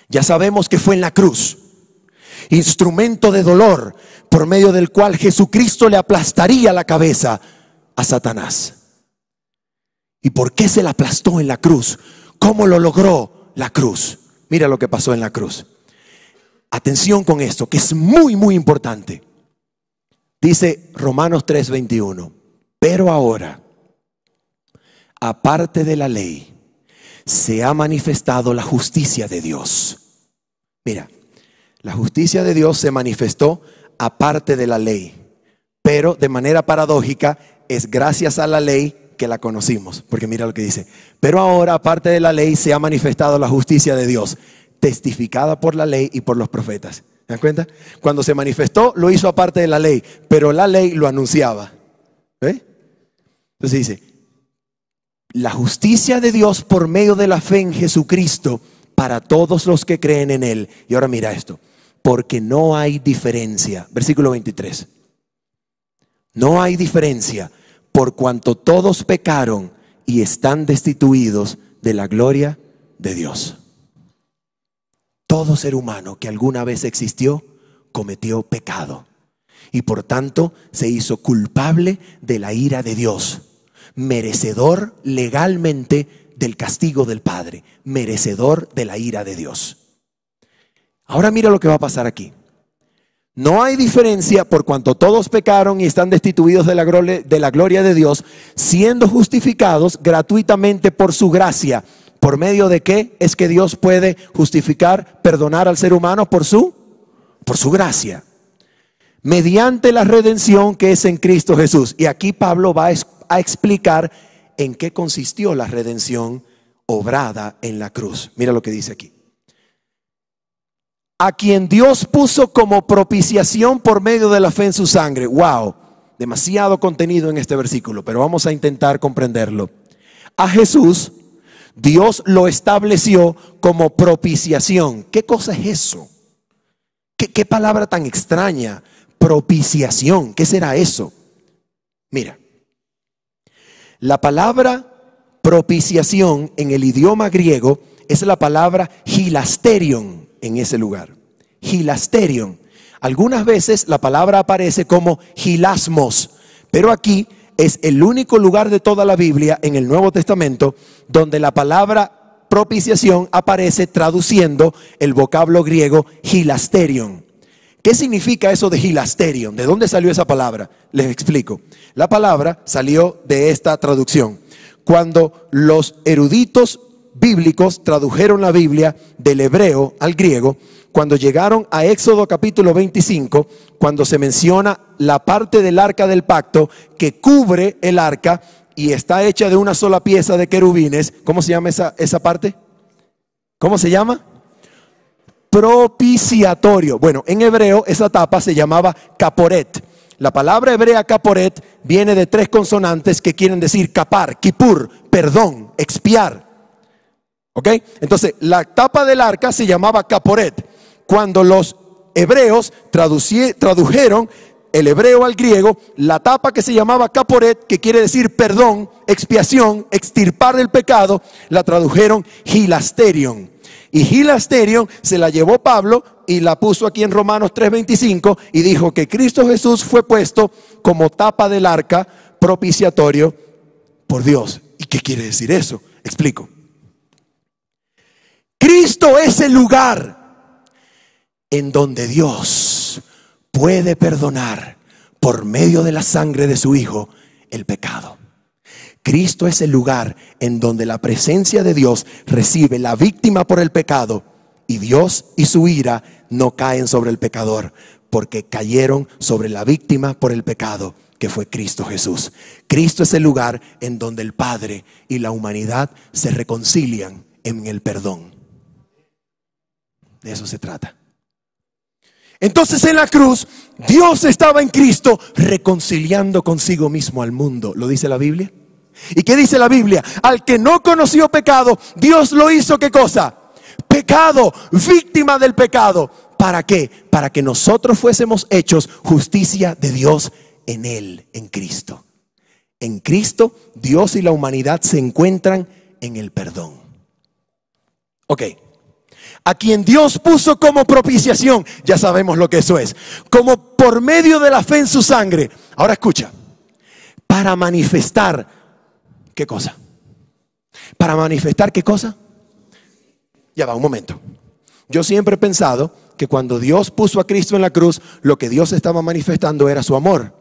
Ya sabemos que fue en la cruz, instrumento de dolor por medio del cual Jesucristo le aplastaría la cabeza a Satanás. ¿Y por qué se la aplastó en la cruz? ¿Cómo lo logró la cruz? Mira lo que pasó en la cruz. Atención con esto, que es muy, muy importante. Dice Romanos 3:21, pero ahora, aparte de la ley, se ha manifestado la justicia de Dios. Mira, la justicia de Dios se manifestó aparte de la ley, pero de manera paradójica es gracias a la ley que la conocimos. Porque mira lo que dice, pero ahora aparte de la ley se ha manifestado la justicia de Dios, testificada por la ley y por los profetas. ¿Se dan cuenta? Cuando se manifestó lo hizo aparte de la ley, pero la ley lo anunciaba. ¿Ve? Entonces dice, la justicia de Dios por medio de la fe en Jesucristo para todos los que creen en Él. Y ahora mira esto, porque no hay diferencia. Versículo 23. No hay diferencia por cuanto todos pecaron y están destituidos de la gloria de Dios. Todo ser humano que alguna vez existió cometió pecado y por tanto se hizo culpable de la ira de Dios, merecedor legalmente del castigo del Padre, merecedor de la ira de Dios. Ahora mira lo que va a pasar aquí. No hay diferencia por cuanto todos pecaron y están destituidos de la gloria de Dios, siendo justificados gratuitamente por su gracia. ¿Por medio de qué es que Dios puede justificar, perdonar al ser humano? Por su gracia. Mediante la redención que es en Cristo Jesús. Y aquí Pablo va a explicar en qué consistió la redención obrada en la cruz. Mira lo que dice aquí. A quien Dios puso como propiciación por medio de la fe en su sangre. Wow, demasiado contenido en este versículo, pero vamos a intentar comprenderlo. A Jesús Dios lo estableció como propiciación. ¿Qué cosa es eso? ¿Qué palabra tan extraña? Propiciación, ¿qué será eso? Mira, la palabra propiciación en el idioma griego es la palabra hilasterion en ese lugar. Hilasterion. Algunas veces la palabra aparece como hilasmos, pero aquí es el único lugar de toda la Biblia en el Nuevo Testamento donde la palabra propiciación aparece traduciendo el vocablo griego hilasterion. ¿Qué significa eso de hilasterion? ¿De dónde salió esa palabra? Les explico. La palabra salió de esta traducción. Cuando los eruditos bíblicos tradujeron la Biblia del hebreo al griego, cuando llegaron a Éxodo capítulo 25, cuando se menciona la parte del arca del pacto que cubre el arca y está hecha de una sola pieza de querubines, ¿cómo se llama esa parte? ¿Cómo se llama? Propiciatorio. Bueno, en hebreo esa tapa se llamaba caporet. La palabra hebrea caporet viene de 3 consonantes que quieren decir capar, kipur, perdón, expiar. ¿Ok? Entonces la tapa del arca se llamaba caporet. Cuando los hebreos tradujeron el hebreo al griego, la tapa que se llamaba caporet, que quiere decir perdón, expiación, extirpar el pecado, la tradujeron hilasterion. Y hilasterion se la llevó Pablo y la puso aquí en Romanos 3:25 y dijo que Cristo Jesús fue puesto como tapa del arca propiciatorio por Dios. ¿Y qué quiere decir eso? Explico. Cristo es el lugar en donde Dios puede perdonar por medio de la sangre de su Hijo el pecado. Cristo es el lugar en donde la presencia de Dios recibe la víctima por el pecado y Dios y su ira no caen sobre el pecador porque cayeron sobre la víctima por el pecado que fue Cristo Jesús. Cristo es el lugar en donde el Padre y la humanidad se reconcilian en el perdón. De eso se trata. Entonces en la cruz Dios estaba en Cristo reconciliando consigo mismo al mundo. ¿Lo dice la Biblia? ¿Y qué dice la Biblia? Al que no conoció pecado, Dios lo hizo, ¿qué cosa? Pecado, víctima del pecado. ¿Para qué? Para que nosotros fuésemos hechos justicia de Dios en Él, en Cristo. En Cristo, Dios y la humanidad se encuentran en el perdón. Ok. a quien Dios puso como propiciación. Ya sabemos lo que eso es. Como por medio de la fe en su sangre. Ahora escucha. Para manifestar, ¿qué cosa? ¿Para manifestar qué cosa? Ya va, un momento. Yo siempre he pensado que cuando Dios puso a Cristo en la cruz, lo que Dios estaba manifestando era su amor.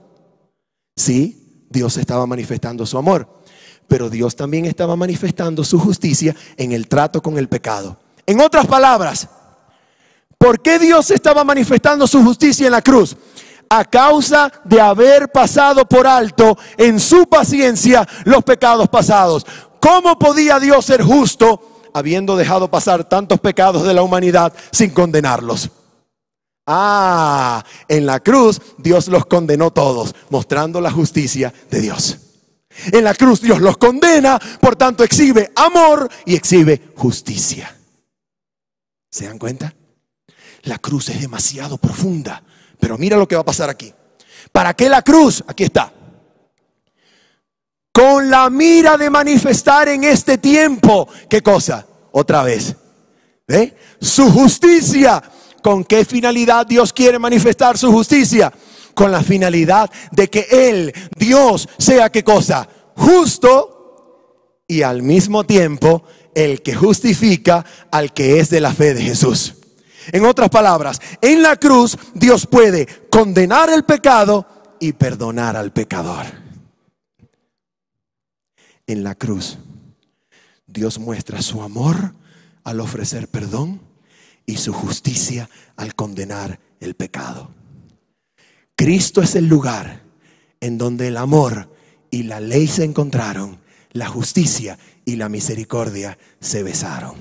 Sí, Dios estaba manifestando su amor. Pero Dios también estaba manifestando su justicia en el trato con el pecado. En otras palabras, ¿por qué Dios estaba manifestando su justicia en la cruz? A causa de haber pasado por alto en su paciencia los pecados pasados. ¿Cómo podía Dios ser justo habiendo dejado pasar tantos pecados de la humanidad sin condenarlos? En la cruz Dios los condenó todos, mostrando la justicia de Dios. En la cruz Dios los condena, por tanto exhibe amor y exhibe justicia. ¿Se dan cuenta? La cruz es demasiado profunda. Pero mira lo que va a pasar aquí. ¿Para qué la cruz? Aquí está. Con la mira de manifestar en este tiempo, ¿qué cosa? Otra vez. Su justicia. ¿Con qué finalidad Dios quiere manifestar su justicia? Con la finalidad de que Él, Dios, sea ¿qué cosa? Justo y al mismo tiempo el que justifica al que es de la fe de Jesús. En otras palabras, en la cruz Dios puede condenar el pecado y perdonar al pecador. En la cruz Dios muestra su amor al ofrecer perdón y su justicia al condenar el pecado. Cristo es el lugar en donde el amor y la ley se encontraron, la justicia y la misericordia se besaron.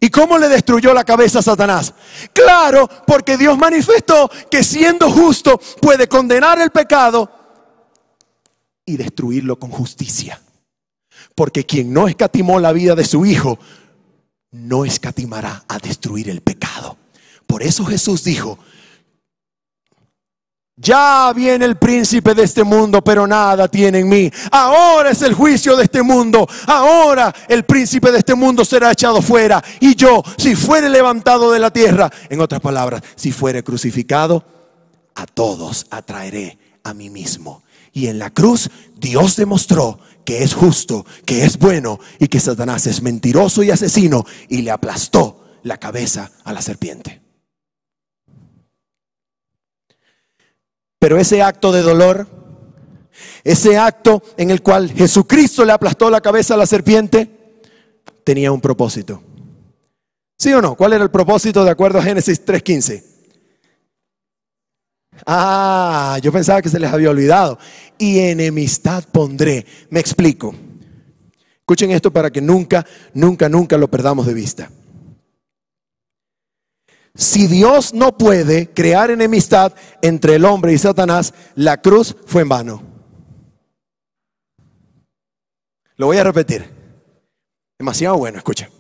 ¿Y cómo le destruyó la cabeza a Satanás? Claro, porque Dios manifestó que siendo justo puede condenar el pecado y destruirlo con justicia. Porque quien no escatimó la vida de su Hijo, no escatimará a destruir el pecado. Por eso Jesús dijo: ya viene el príncipe de este mundo, pero nada tiene en mí. Ahora es el juicio de este mundo. Ahora el príncipe de este mundo será echado fuera. Y yo, si fuere levantado de la tierra, en otras palabras, si fuere crucificado, a todos atraeré a mí mismo. Y en la cruz Dios demostró que es justo, que es bueno y que Satanás es mentiroso y asesino, y le aplastó la cabeza a la serpiente. Pero ese acto de dolor, ese acto en el cual Jesucristo le aplastó la cabeza a la serpiente, tenía un propósito. ¿Sí o no? ¿Cuál era el propósito de acuerdo a Génesis 3:15? Yo pensaba que se les había olvidado. Y enemistad pondré. Me explico. Escuchen esto para que nunca lo perdamos de vista. Si Dios no puede crear enemistad entre el hombre y Satanás, la cruz fue en vano. Lo voy a repetir. Demasiado bueno, escucha.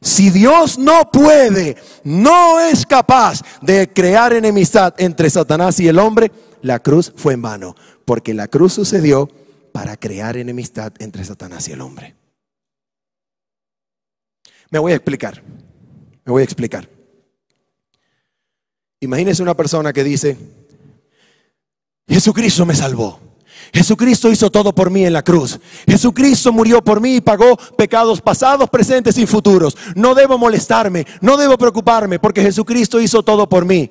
Si Dios no puede, no es capaz de crear enemistad entre Satanás y el hombre, la cruz fue en vano. Porque la cruz sucedió para crear enemistad entre Satanás y el hombre. Me voy a explicar. Imagínese una persona que dice: Jesucristo me salvó. Jesucristo hizo todo por mí en la cruz. Jesucristo murió por mí y pagó pecados pasados, presentes y futuros. No debo molestarme, no debo preocuparme, porque Jesucristo hizo todo por mí.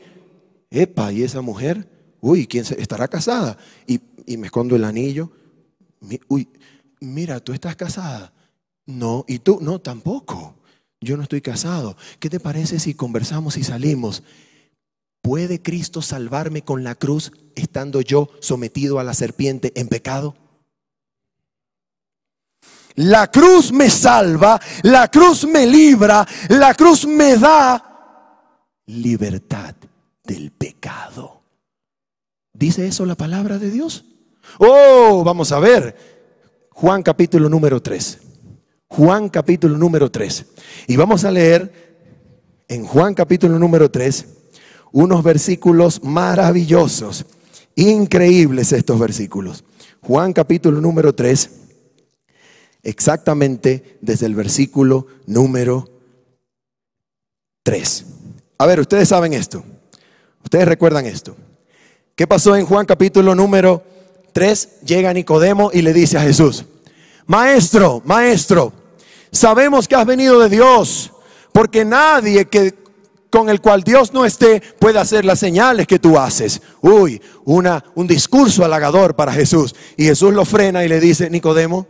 Epa, ¿y esa mujer? ¿Quién estará casada? Y me escondo el anillo. Mira, ¿tú estás casada? No, ¿y tú? No, tampoco. Yo no estoy casado. ¿Qué te parece si conversamos y salimos? ¿Puede Cristo salvarme con la cruz estando yo sometido a la serpiente en pecado? La cruz me salva, la cruz me libra, la cruz me da libertad del pecado. ¿Dice eso la palabra de Dios? Vamos a ver. Juan capítulo número 3. Juan capítulo número 3. Y vamos a leer en Juan capítulo número 3 unos versículos maravillosos, increíbles estos versículos. Juan capítulo número 3, exactamente desde el versículo número 3. A ver, ustedes saben esto. Ustedes recuerdan esto. ¿Qué pasó en Juan capítulo número 3? Llega Nicodemo y le dice a Jesús: Maestro, maestro, sabemos que has venido de Dios, porque nadie con el cual Dios no esté puede hacer las señales que tú haces. Uy, un discurso halagador para Jesús. Y Jesús lo frena y le dice: Nicodemo,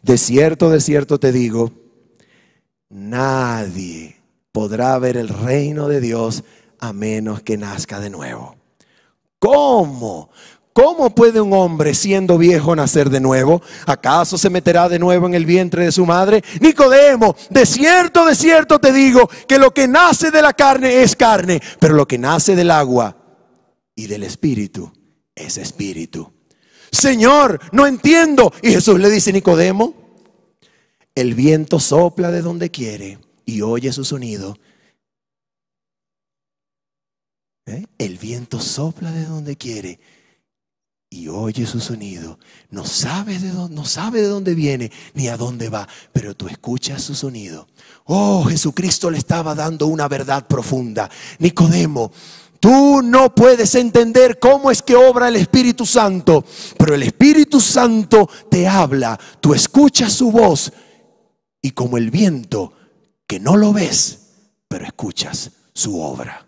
de cierto te digo, nadie podrá ver el reino de Dios a menos que nazca de nuevo. ¿Cómo? ¿Cómo puede un hombre siendo viejo nacer de nuevo? ¿Acaso se meterá de nuevo en el vientre de su madre? Nicodemo, de cierto te digo que lo que nace de la carne es carne, pero lo que nace del agua y del espíritu es espíritu. Señor, no entiendo. Y Jesús le dice: Nicodemo, el viento sopla de donde quiere y oye su sonido. El viento sopla de donde quiere y oye su sonido. No sabe de dónde viene ni a dónde va, pero tú escuchas su sonido. Oh, Jesucristo le estaba dando una verdad profunda. Nicodemo, tú no puedes entender cómo es que obra el Espíritu Santo, pero el Espíritu Santo te habla. Tú escuchas su voz y como el viento, que no lo ves, pero escuchas su obra.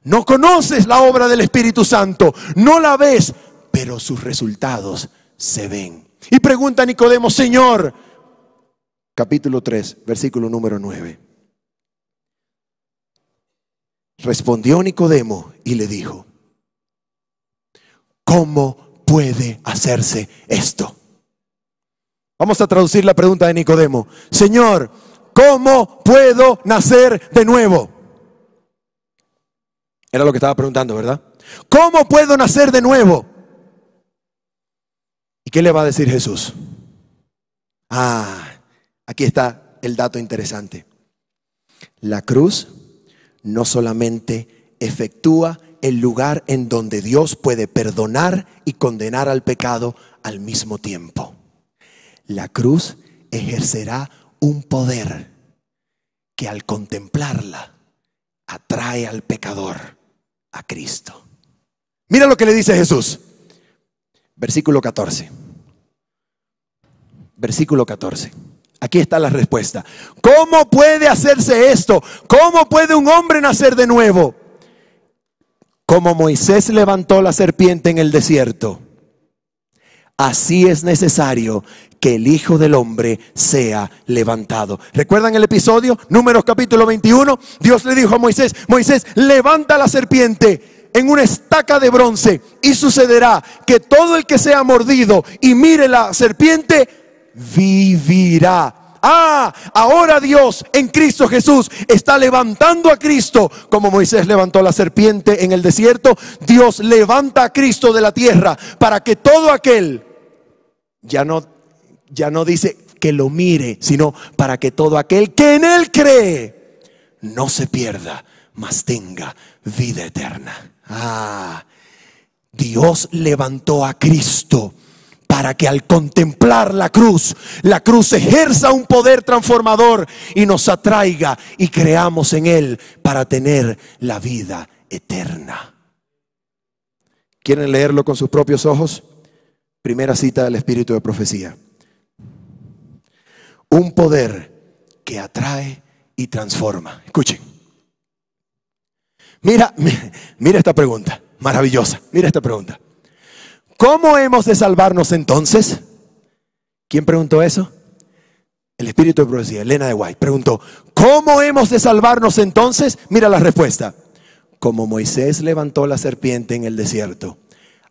No conoces la obra del Espíritu Santo, no la ves, pero sus resultados se ven. Y pregunta Nicodemo: Señor, capítulo 3, versículo número 9. Respondió Nicodemo y le dijo: ¿cómo puede hacerse esto? Vamos a traducir la pregunta de Nicodemo. Señor, ¿cómo puedo nacer de nuevo? Era lo que estaba preguntando, ¿verdad? ¿Cómo puedo nacer de nuevo? ¿Y qué le va a decir Jesús? Aquí está el dato interesante. La cruz no solamente efectúa el lugar en donde Dios puede perdonar y condenar al pecado al mismo tiempo. La cruz ejercerá un poder que al contemplarla atrae al pecador a Cristo. Mira lo que le dice Jesús. Versículo 14. Versículo 14. Aquí está la respuesta. ¿Cómo puede hacerse esto? ¿Cómo puede un hombre nacer de nuevo? Como Moisés levantó la serpiente en el desierto, así es necesario que el Hijo del Hombre sea levantado. ¿Recuerdan el episodio? Números capítulo 21. Dios le dijo a Moisés: Moisés, levanta la serpiente en una estaca de bronce, y sucederá que todo el que sea mordido y mire la serpiente vivirá. Ahora Dios en Cristo Jesús está levantando a Cristo. Como Moisés levantó la serpiente en el desierto, Dios levanta a Cristo de la tierra para que todo aquel, ya no dice que lo mire, sino para que todo aquel que en Él cree no se pierda, mas tenga vida eterna. Dios levantó a Cristo para que al contemplar la cruz ejerza un poder transformador y nos atraiga y creamos en Él para tener la vida eterna. ¿Quieren leerlo con sus propios ojos? Primera cita del Espíritu de Profecía. Un poder que atrae y transforma. Escuchen. Mira esta pregunta, maravillosa. Mira esta pregunta. ¿Cómo hemos de salvarnos entonces? ¿Quién preguntó eso? El Espíritu de Profecía, Elena de White, preguntó: ¿cómo hemos de salvarnos entonces? Mira la respuesta. Como Moisés levantó la serpiente en el desierto,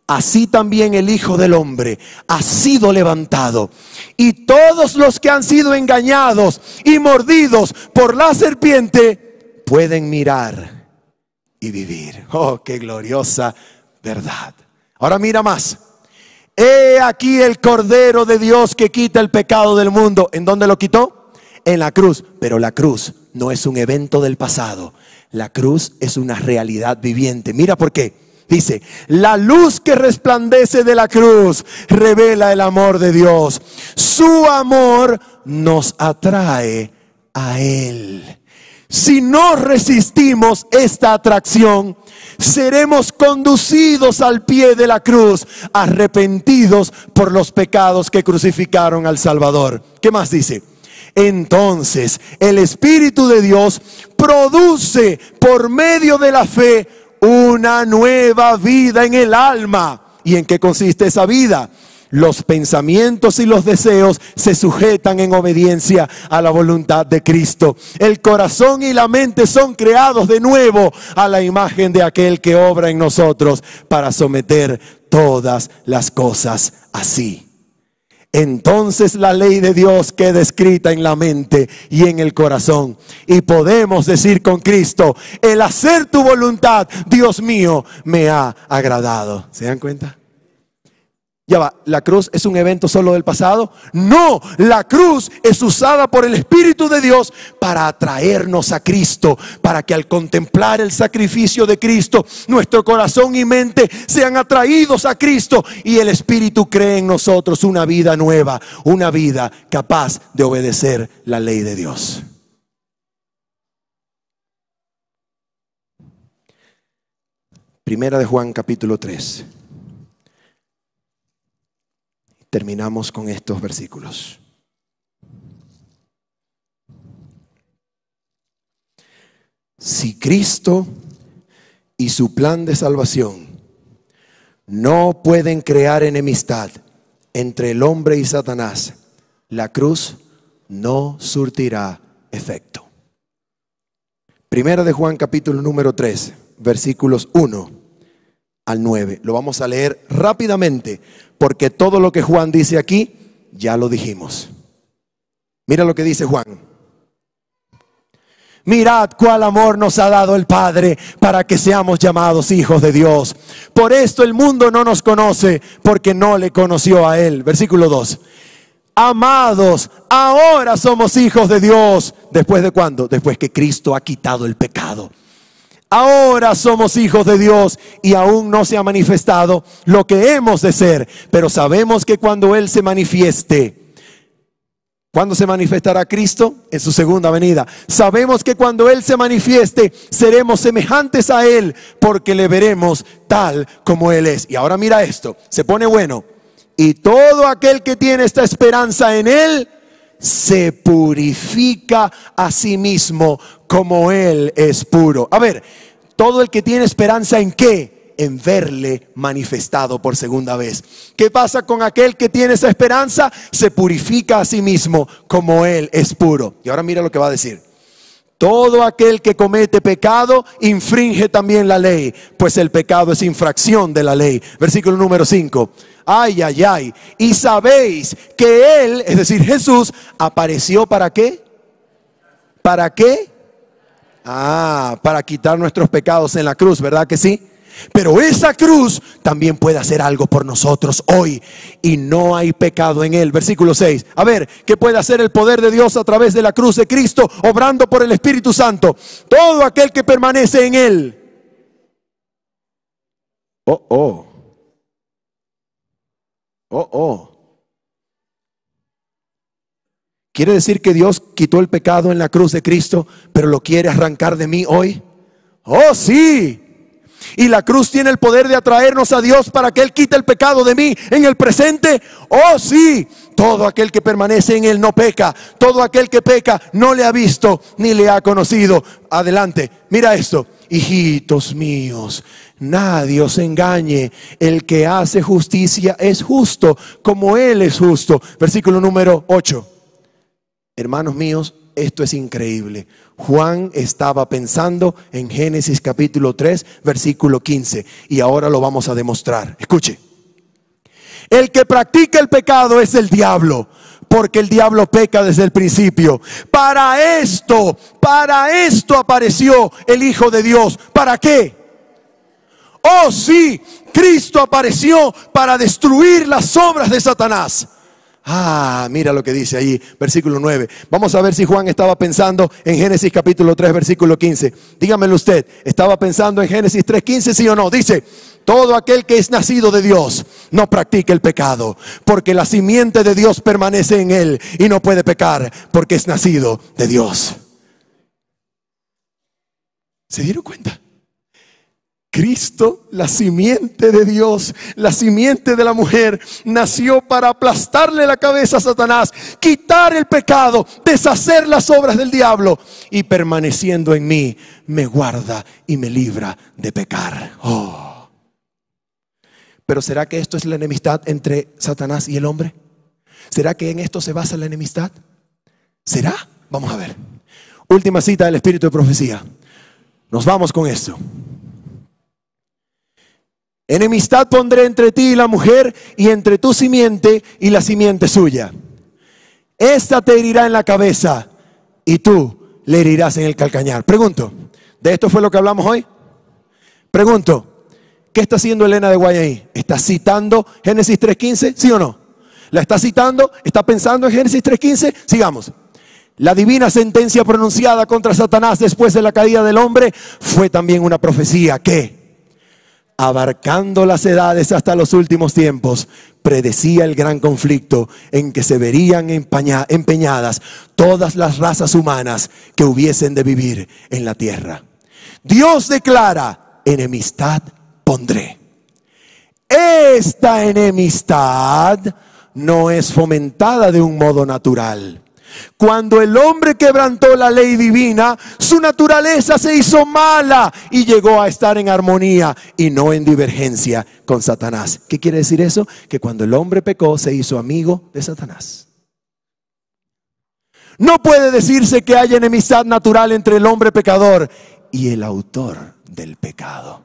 así también el Hijo del Hombre ha sido levantado. Y todos los que han sido engañados y mordidos por la serpiente pueden mirar y vivir. Oh, qué gloriosa verdad. Ahora mira más. He aquí el Cordero de Dios que quita el pecado del mundo. ¿En dónde lo quitó? En la cruz. Pero la cruz no es un evento del pasado. La cruz es una realidad viviente. Mira por qué. Dice, la luz que resplandece de la cruz revela el amor de Dios. Su amor nos atrae a Él. Si no resistimos esta atracción, seremos conducidos al pie de la cruz, arrepentidos por los pecados que crucificaron al Salvador. ¿Qué más dice? Entonces, el Espíritu de Dios produce por medio de la fe una nueva vida en el alma. ¿Y en qué consiste esa vida? Los pensamientos y los deseos se sujetan en obediencia a la voluntad de Cristo. El corazón y la mente son creados de nuevo a la imagen de aquel que obra en nosotros para someter todas las cosas así. Entonces la ley de Dios queda escrita en la mente y en el corazón. Y podemos decir con Cristo, el hacer tu voluntad, Dios mío, me ha agradado. ¿Se dan cuenta? Ya va, ¿la cruz es un evento solo del pasado? No, la cruz es usada por el Espíritu de Dios para atraernos a Cristo, para que al contemplar el sacrificio de Cristo, nuestro corazón y mente sean atraídos a Cristo y el Espíritu cree en nosotros una vida nueva, una vida capaz de obedecer la ley de Dios. Primera de Juan capítulo 3. Terminamos con estos versículos. Si Cristo y su plan de salvación no pueden crear enemistad entre el hombre y Satanás, la cruz no surtirá efecto. Primera de Juan capítulo número 3, versículos 1 al 9. Lo vamos a leer rápidamente porque todo lo que Juan dice aquí ya lo dijimos. Mira lo que dice Juan. Mirad cuál amor nos ha dado el Padre para que seamos llamados hijos de Dios. Por esto el mundo no nos conoce porque no le conoció a Él. Versículo 2. Amados, ahora somos hijos de Dios. ¿Después de cuándo? Después que Cristo ha quitado el pecado. Ahora somos hijos de Dios y aún no se ha manifestado lo que hemos de ser. Pero sabemos que cuando Él se manifieste, ¿cuándo se manifestará Cristo? En su segunda venida. Sabemos que cuando Él se manifieste, seremos semejantes a Él porque le veremos tal como Él es. Y ahora mira esto, se pone bueno. Y todo aquel que tiene esta esperanza en Él, se purifica a sí mismo como Él es puro. A ver, todo el que tiene esperanza ¿en qué? En verle manifestado por segunda vez. ¿Qué pasa con aquel que tiene esa esperanza? Se purifica a sí mismo como Él es puro. Y ahora mira lo que va a decir. Todo aquel que comete pecado infringe también la ley, pues el pecado es infracción de la ley. Versículo número 5. Ay, ay, ay. Y sabéis que Él, es decir, Jesús, apareció ¿para qué? ¿Para qué? Para quitar nuestros pecados en la cruz, ¿verdad que sí? Pero esa cruz también puede hacer algo por nosotros hoy y no hay pecado en Él. Versículo 6. A ver, ¿qué puede hacer el poder de Dios a través de la cruz de Cristo, obrando por el Espíritu Santo? Todo aquel que permanece en Él. ¿Quiere decir que Dios quitó el pecado en la cruz de Cristo, pero lo quiere arrancar de mí hoy? ¡Oh, sí! Y la cruz tiene el poder de atraernos a Dios para que Él quite el pecado de mí en el presente. ¡Oh, sí! Todo aquel que permanece en Él no peca. Todo aquel que peca no le ha visto ni le ha conocido. Adelante, mira esto. Hijitos míos, nadie os engañe. El que hace justicia es justo como Él es justo. Versículo número 8. Hermanos míos, esto es increíble. Juan estaba pensando en Génesis capítulo 3, versículo 15. Y ahora lo vamos a demostrar. Escuche. El que practica el pecado es el diablo, porque el diablo peca desde el principio. Para esto apareció el Hijo de Dios. ¿Para qué? Oh, sí, Cristo apareció para destruir las obras de Satanás. Mira lo que dice ahí, versículo 9. Vamos a ver si Juan estaba pensando en Génesis capítulo 3, versículo 15. Dígamelo usted, ¿estaba pensando en Génesis 3:15, sí o no? Dice, todo aquel que es nacido de Dios no practica el pecado, porque la simiente de Dios permanece en él y no puede pecar porque es nacido de Dios. ¿Se dieron cuenta? Cristo, la simiente de Dios, la simiente de la mujer, nació para aplastarle la cabeza a Satanás, quitar el pecado, deshacer las obras del diablo, y permaneciendo en mí, me guarda y me libra de pecar. Oh. Pero ¿será que esto es la enemistad entre Satanás y el hombre? ¿Será que en esto se basa la enemistad? ¿Será? Vamos a ver. Última cita del Espíritu de Profecía. Nos vamos con esto. Enemistad pondré entre ti y la mujer, y entre tu simiente y la simiente suya. Esta te herirá en la cabeza y tú le herirás en el calcañar. Pregunto, ¿de esto fue lo que hablamos hoy? Pregunto, ¿qué está haciendo Elena de Guay ahí? ¿Está citando Génesis 3:15? ¿Sí o no? ¿La está citando? ¿Está pensando en Génesis 3:15? Sigamos. La divina sentencia pronunciada contra Satanás después de la caída del hombre fue también una profecía que, abarcando las edades hasta los últimos tiempos, predecía el gran conflicto en que se verían empeñadas todas las razas humanas que hubiesen de vivir en la tierra. Dios declara: enemistad pondré. Esta enemistad no es fomentada de un modo natural. Cuando el hombre quebrantó la ley divina, su naturaleza se hizo mala y llegó a estar en armonía y no en divergencia con Satanás. ¿Qué quiere decir eso? Que cuando el hombre pecó, se hizo amigo de Satanás. No puede decirse que haya enemistad natural entre el hombre pecador y el autor del pecado.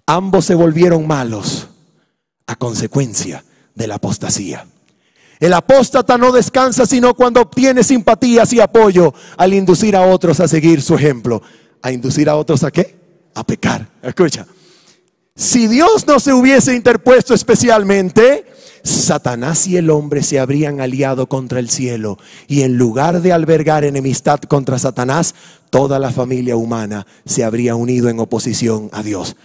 Ambos se volvieron malos a consecuencia de la apostasía. El apóstata no descansa sino cuando obtiene simpatías y apoyo al inducir a otros a seguir su ejemplo. ¿A inducir a otros a qué? A pecar. Escucha. Si Dios no se hubiese interpuesto especialmente, Satanás y el hombre se habrían aliado contra el cielo, y en lugar de albergar enemistad contra Satanás, toda la familia humana se habría unido en oposición a Dios.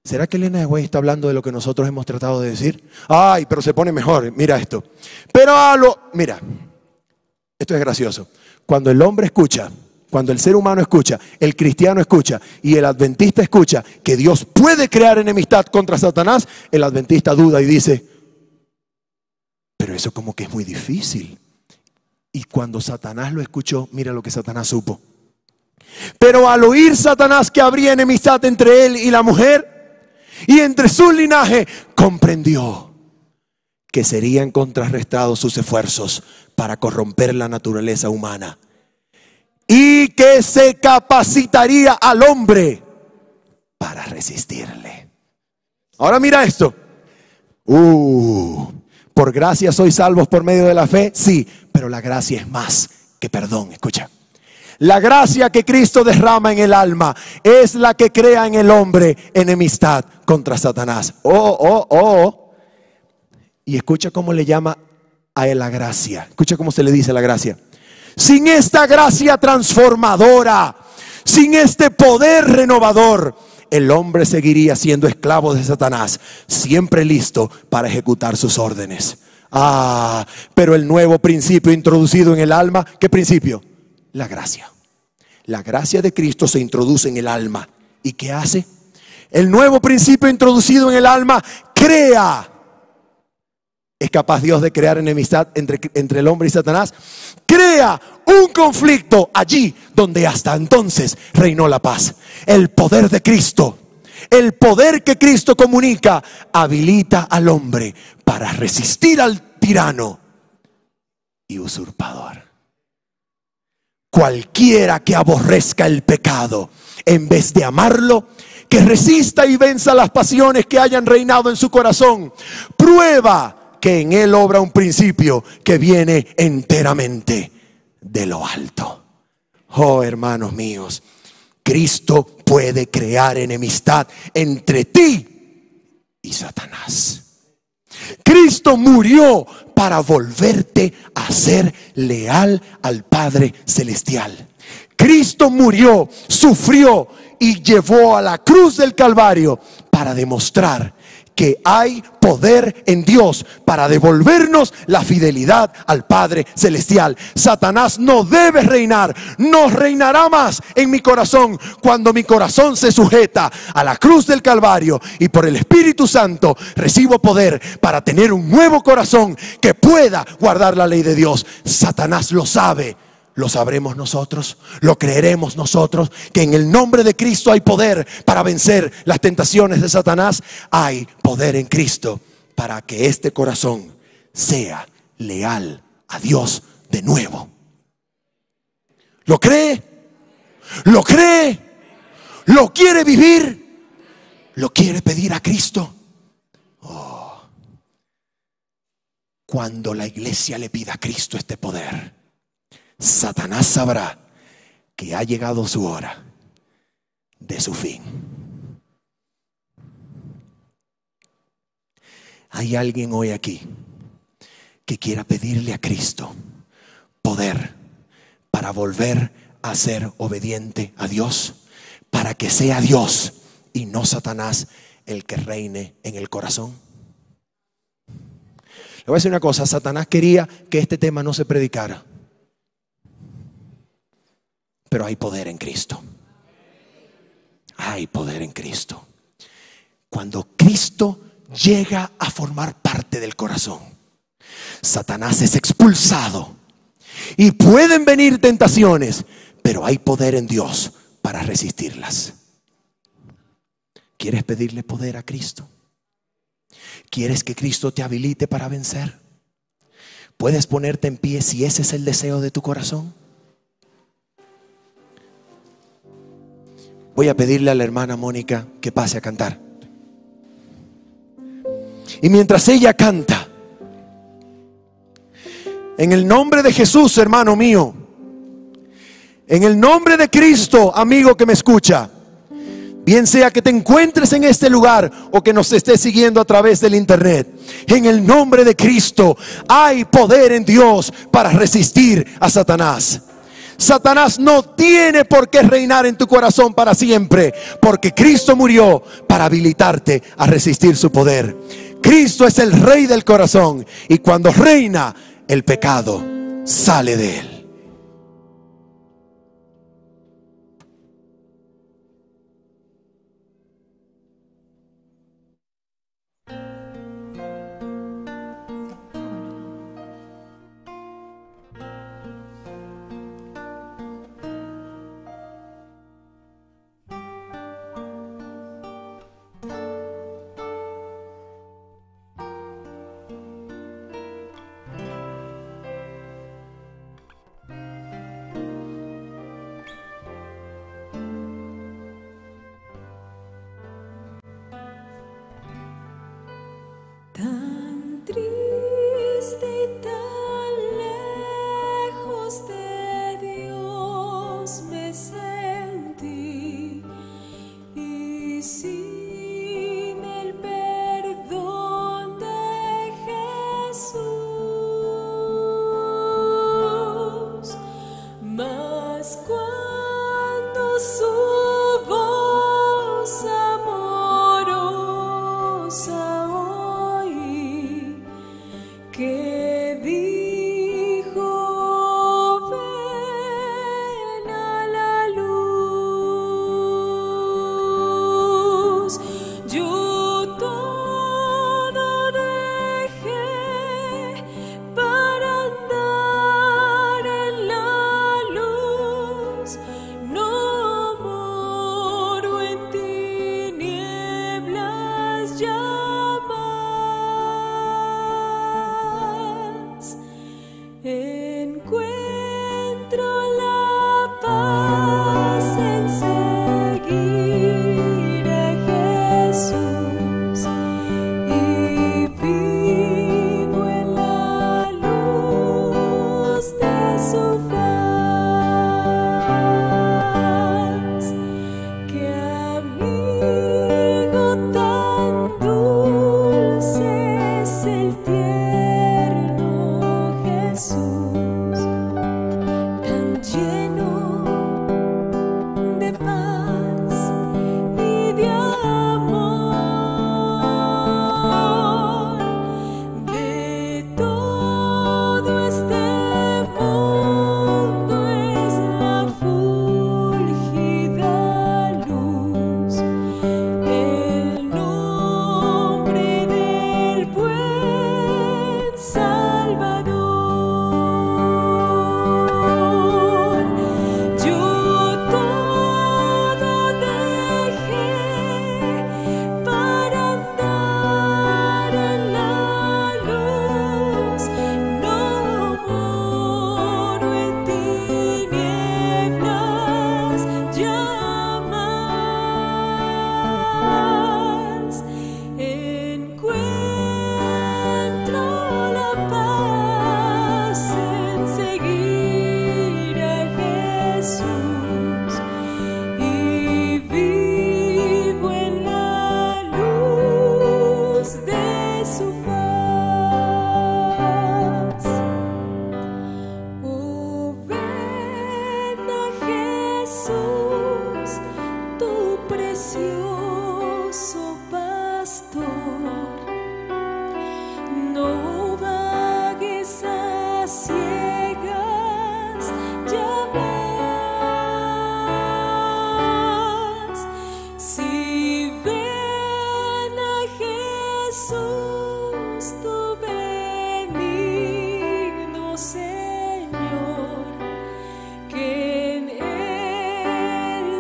¿Será que Elena de Güey está hablando de lo que nosotros hemos tratado de decir? Ay, pero se pone mejor, mira esto. Mira, esto es gracioso. Cuando el hombre escucha, cuando el ser humano escucha, el cristiano escucha y el adventista escucha que Dios puede crear enemistad contra Satanás, el adventista duda y dice: pero eso como que es muy difícil. Y cuando Satanás lo escuchó, mira lo que Satanás supo. Pero al oír Satanás que habría enemistad entre él y la mujer y entre su linaje, comprendió que serían contrarrestados sus esfuerzos para corromper la naturaleza humana y que se capacitaría al hombre para resistirle. Ahora mira esto. Por gracia sois salvos por medio de la fe, sí, pero la gracia es más que perdón. Escucha. La gracia que Cristo derrama en el alma es la que crea en el hombre enemistad contra Satanás. Y escucha cómo le llama a él la gracia. Escucha cómo se le dice la gracia. Sin esta gracia transformadora, sin este poder renovador, el hombre seguiría siendo esclavo de Satanás, siempre listo para ejecutar sus órdenes. Pero el nuevo principio introducido en el alma, ¿qué principio? La gracia. La gracia de Cristo se introduce en el alma. ¿Y qué hace? El nuevo principio introducido en el alma crea. ¿Es capaz Dios de crear enemistad entre el hombre y Satanás? Crea un conflicto allí donde hasta entonces reinó la paz. El poder de Cristo, el poder que Cristo comunica, habilita al hombre para resistir al tirano y usurpador. Cualquiera que aborrezca el pecado, en vez de amarlo, que resista y venza las pasiones que hayan reinado en su corazón, prueba que en él obra un principio que viene enteramente de lo alto. Oh, hermanos míos, Cristo puede crear enemistad entre ti y Satanás. Cristo murió para volverte a ser leal al Padre Celestial. Cristo murió, sufrió y llevó a la cruz del Calvario para demostrar que hay poder en Dios para devolvernos la fidelidad al Padre Celestial. Satanás no debe reinar, no reinará más en mi corazón cuando mi corazón se sujeta a la cruz del Calvario y por el Espíritu Santo recibo poder para tener un nuevo corazón que pueda guardar la ley de Dios. Satanás lo sabe. Lo sabremos nosotros, lo creeremos nosotros, que en el nombre de Cristo hay poder para vencer las tentaciones de Satanás. Hay poder en Cristo para que este corazón sea leal a Dios de nuevo. ¿Lo cree? ¿Lo cree? ¿Lo quiere vivir? ¿Lo quiere pedir a Cristo? Oh. Cuando la iglesia le pida a Cristo este poder, Satanás sabrá que ha llegado su hora de su fin. ¿Hay alguien hoy aquí que quiera pedirle a Cristo poder para volver a ser obediente a Dios? Para que sea Dios y no Satanás el que reine en el corazón. Le voy a decir una cosa, Satanás quería que este tema no se predicara. Pero hay poder en Cristo. Hay poder en Cristo. Cuando Cristo llega a formar parte del corazón, Satanás es expulsado. Y pueden venir tentaciones, pero hay poder en Dios para resistirlas. ¿Quieres pedirle poder a Cristo? ¿Quieres que Cristo te habilite para vencer? ¿Puedes ponerte en pie si ese es el deseo de tu corazón? Voy a pedirle a la hermana Mónica que pase a cantar. Y mientras ella canta, en el nombre de Jesús, hermano mío, en el nombre de Cristo, amigo que me escucha, bien sea que te encuentres en este lugar o que nos estés siguiendo a través del internet, en el nombre de Cristo hay poder en Dios para resistir a Satanás. Satanás no tiene por qué reinar en tu corazón para siempre, porque Cristo murió para habilitarte a resistir su poder. Cristo es el rey del corazón y cuando reina, el pecado sale de él. Tan triste y tan lejos de Dios me sentí, y sin el perdón de Jesús, mas cuando su voz amorosa que dijo ven a la luz, yo todo dejé para andar en la luz, no moro en tinieblas ya. Encuentro la paz en seguir a Jesús y vivo en la luz de su faz. Qué amigo tan dulce es el tierno Jesús, tan lleno de paz y de amor.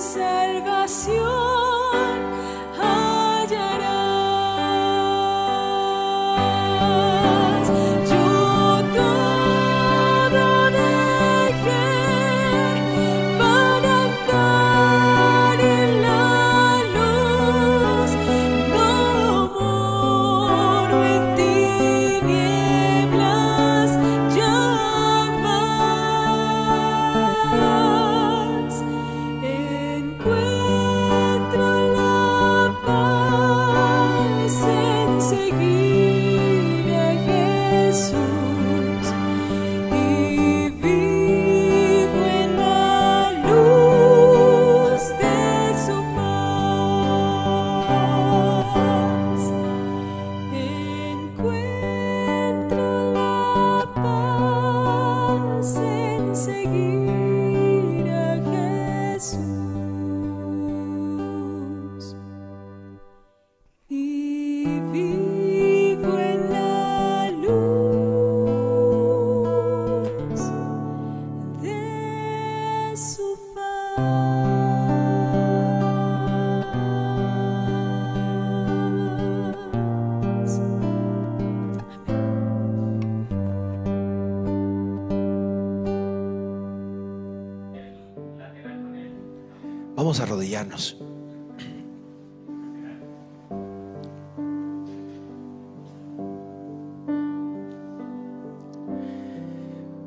salvación hallarás. Yo todo dejé para andar en la luz. No moro en tinieblas ya más. Encuentro la paz en seguir a Jesús y vivo en la luz de su paz. Encuentro la paz en seguir a Jesús y vivo en la luz de su paz. Vamos a arrodillarnos.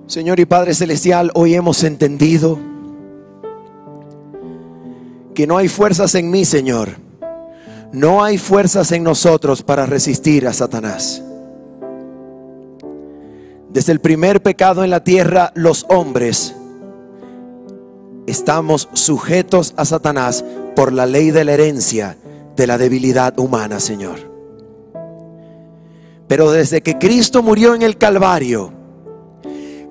Señor y Padre Celestial, hoy hemos entendido que no hay fuerzas en mí, Señor. No hay fuerzas en nosotros para resistir a Satanás. Desde el primer pecado en la tierra, los hombres estamos sujetos a Satanás por la ley de la herencia de la debilidad humana, Señor. Pero desde que Cristo murió en el Calvario,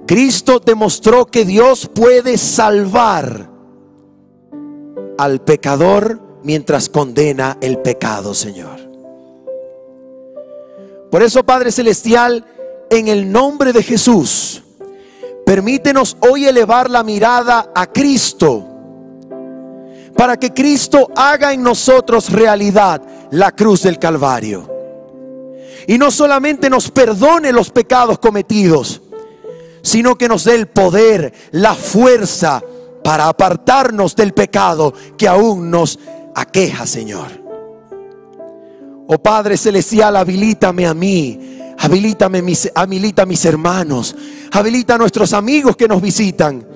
Cristo demostró que Dios puede salvar al pecador mientras condena el pecado, Señor. Por eso, Padre Celestial, en el nombre de Jesús, permítenos hoy elevar la mirada a Cristo, para que Cristo haga en nosotros realidad la cruz del Calvario. Y no solamente nos perdone los pecados cometidos, sino que nos dé el poder, la fuerza para apartarnos del pecado que aún nos aqueja, Señor. Oh Padre Celestial, habilítame a mí, habilita a mis hermanos, habilita a nuestros amigos que nos visitan,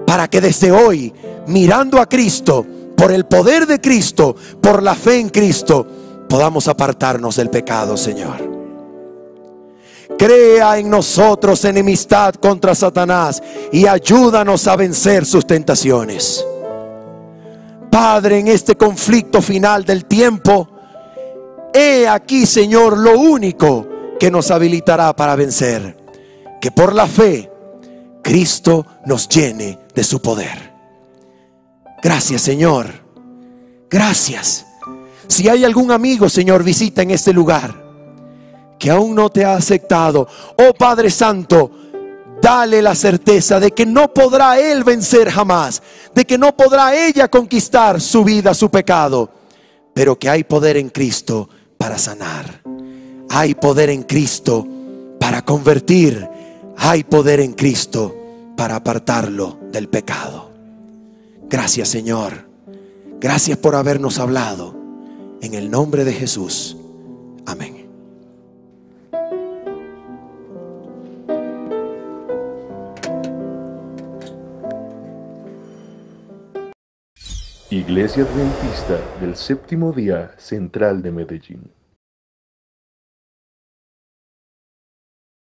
para que desde hoy, mirando a Cristo, por el poder de Cristo, por la fe en Cristo, podamos apartarnos del pecado, Señor. Crea en nosotros enemistad contra Satanás y ayúdanos a vencer sus tentaciones. Padre, en este conflicto final del tiempo, he aquí, Señor, lo único que nos habilitará para vencer: que por la fe Cristo nos llene de su poder. Gracias, Señor. Gracias. Si hay algún amigo, Señor, visita en este lugar que aún no te ha aceptado, oh Padre Santo, dale la certeza de que no podrá él vencer jamás, de que no podrá ella conquistar su vida, su pecado, pero que hay poder en Cristo para sanar. Hay poder en Cristo para convertir. Hay poder en Cristo para apartarlo del pecado. Gracias, Señor. Gracias por habernos hablado. En el nombre de Jesús. Amén. Iglesia Adventista del Séptimo Día Central de Medellín.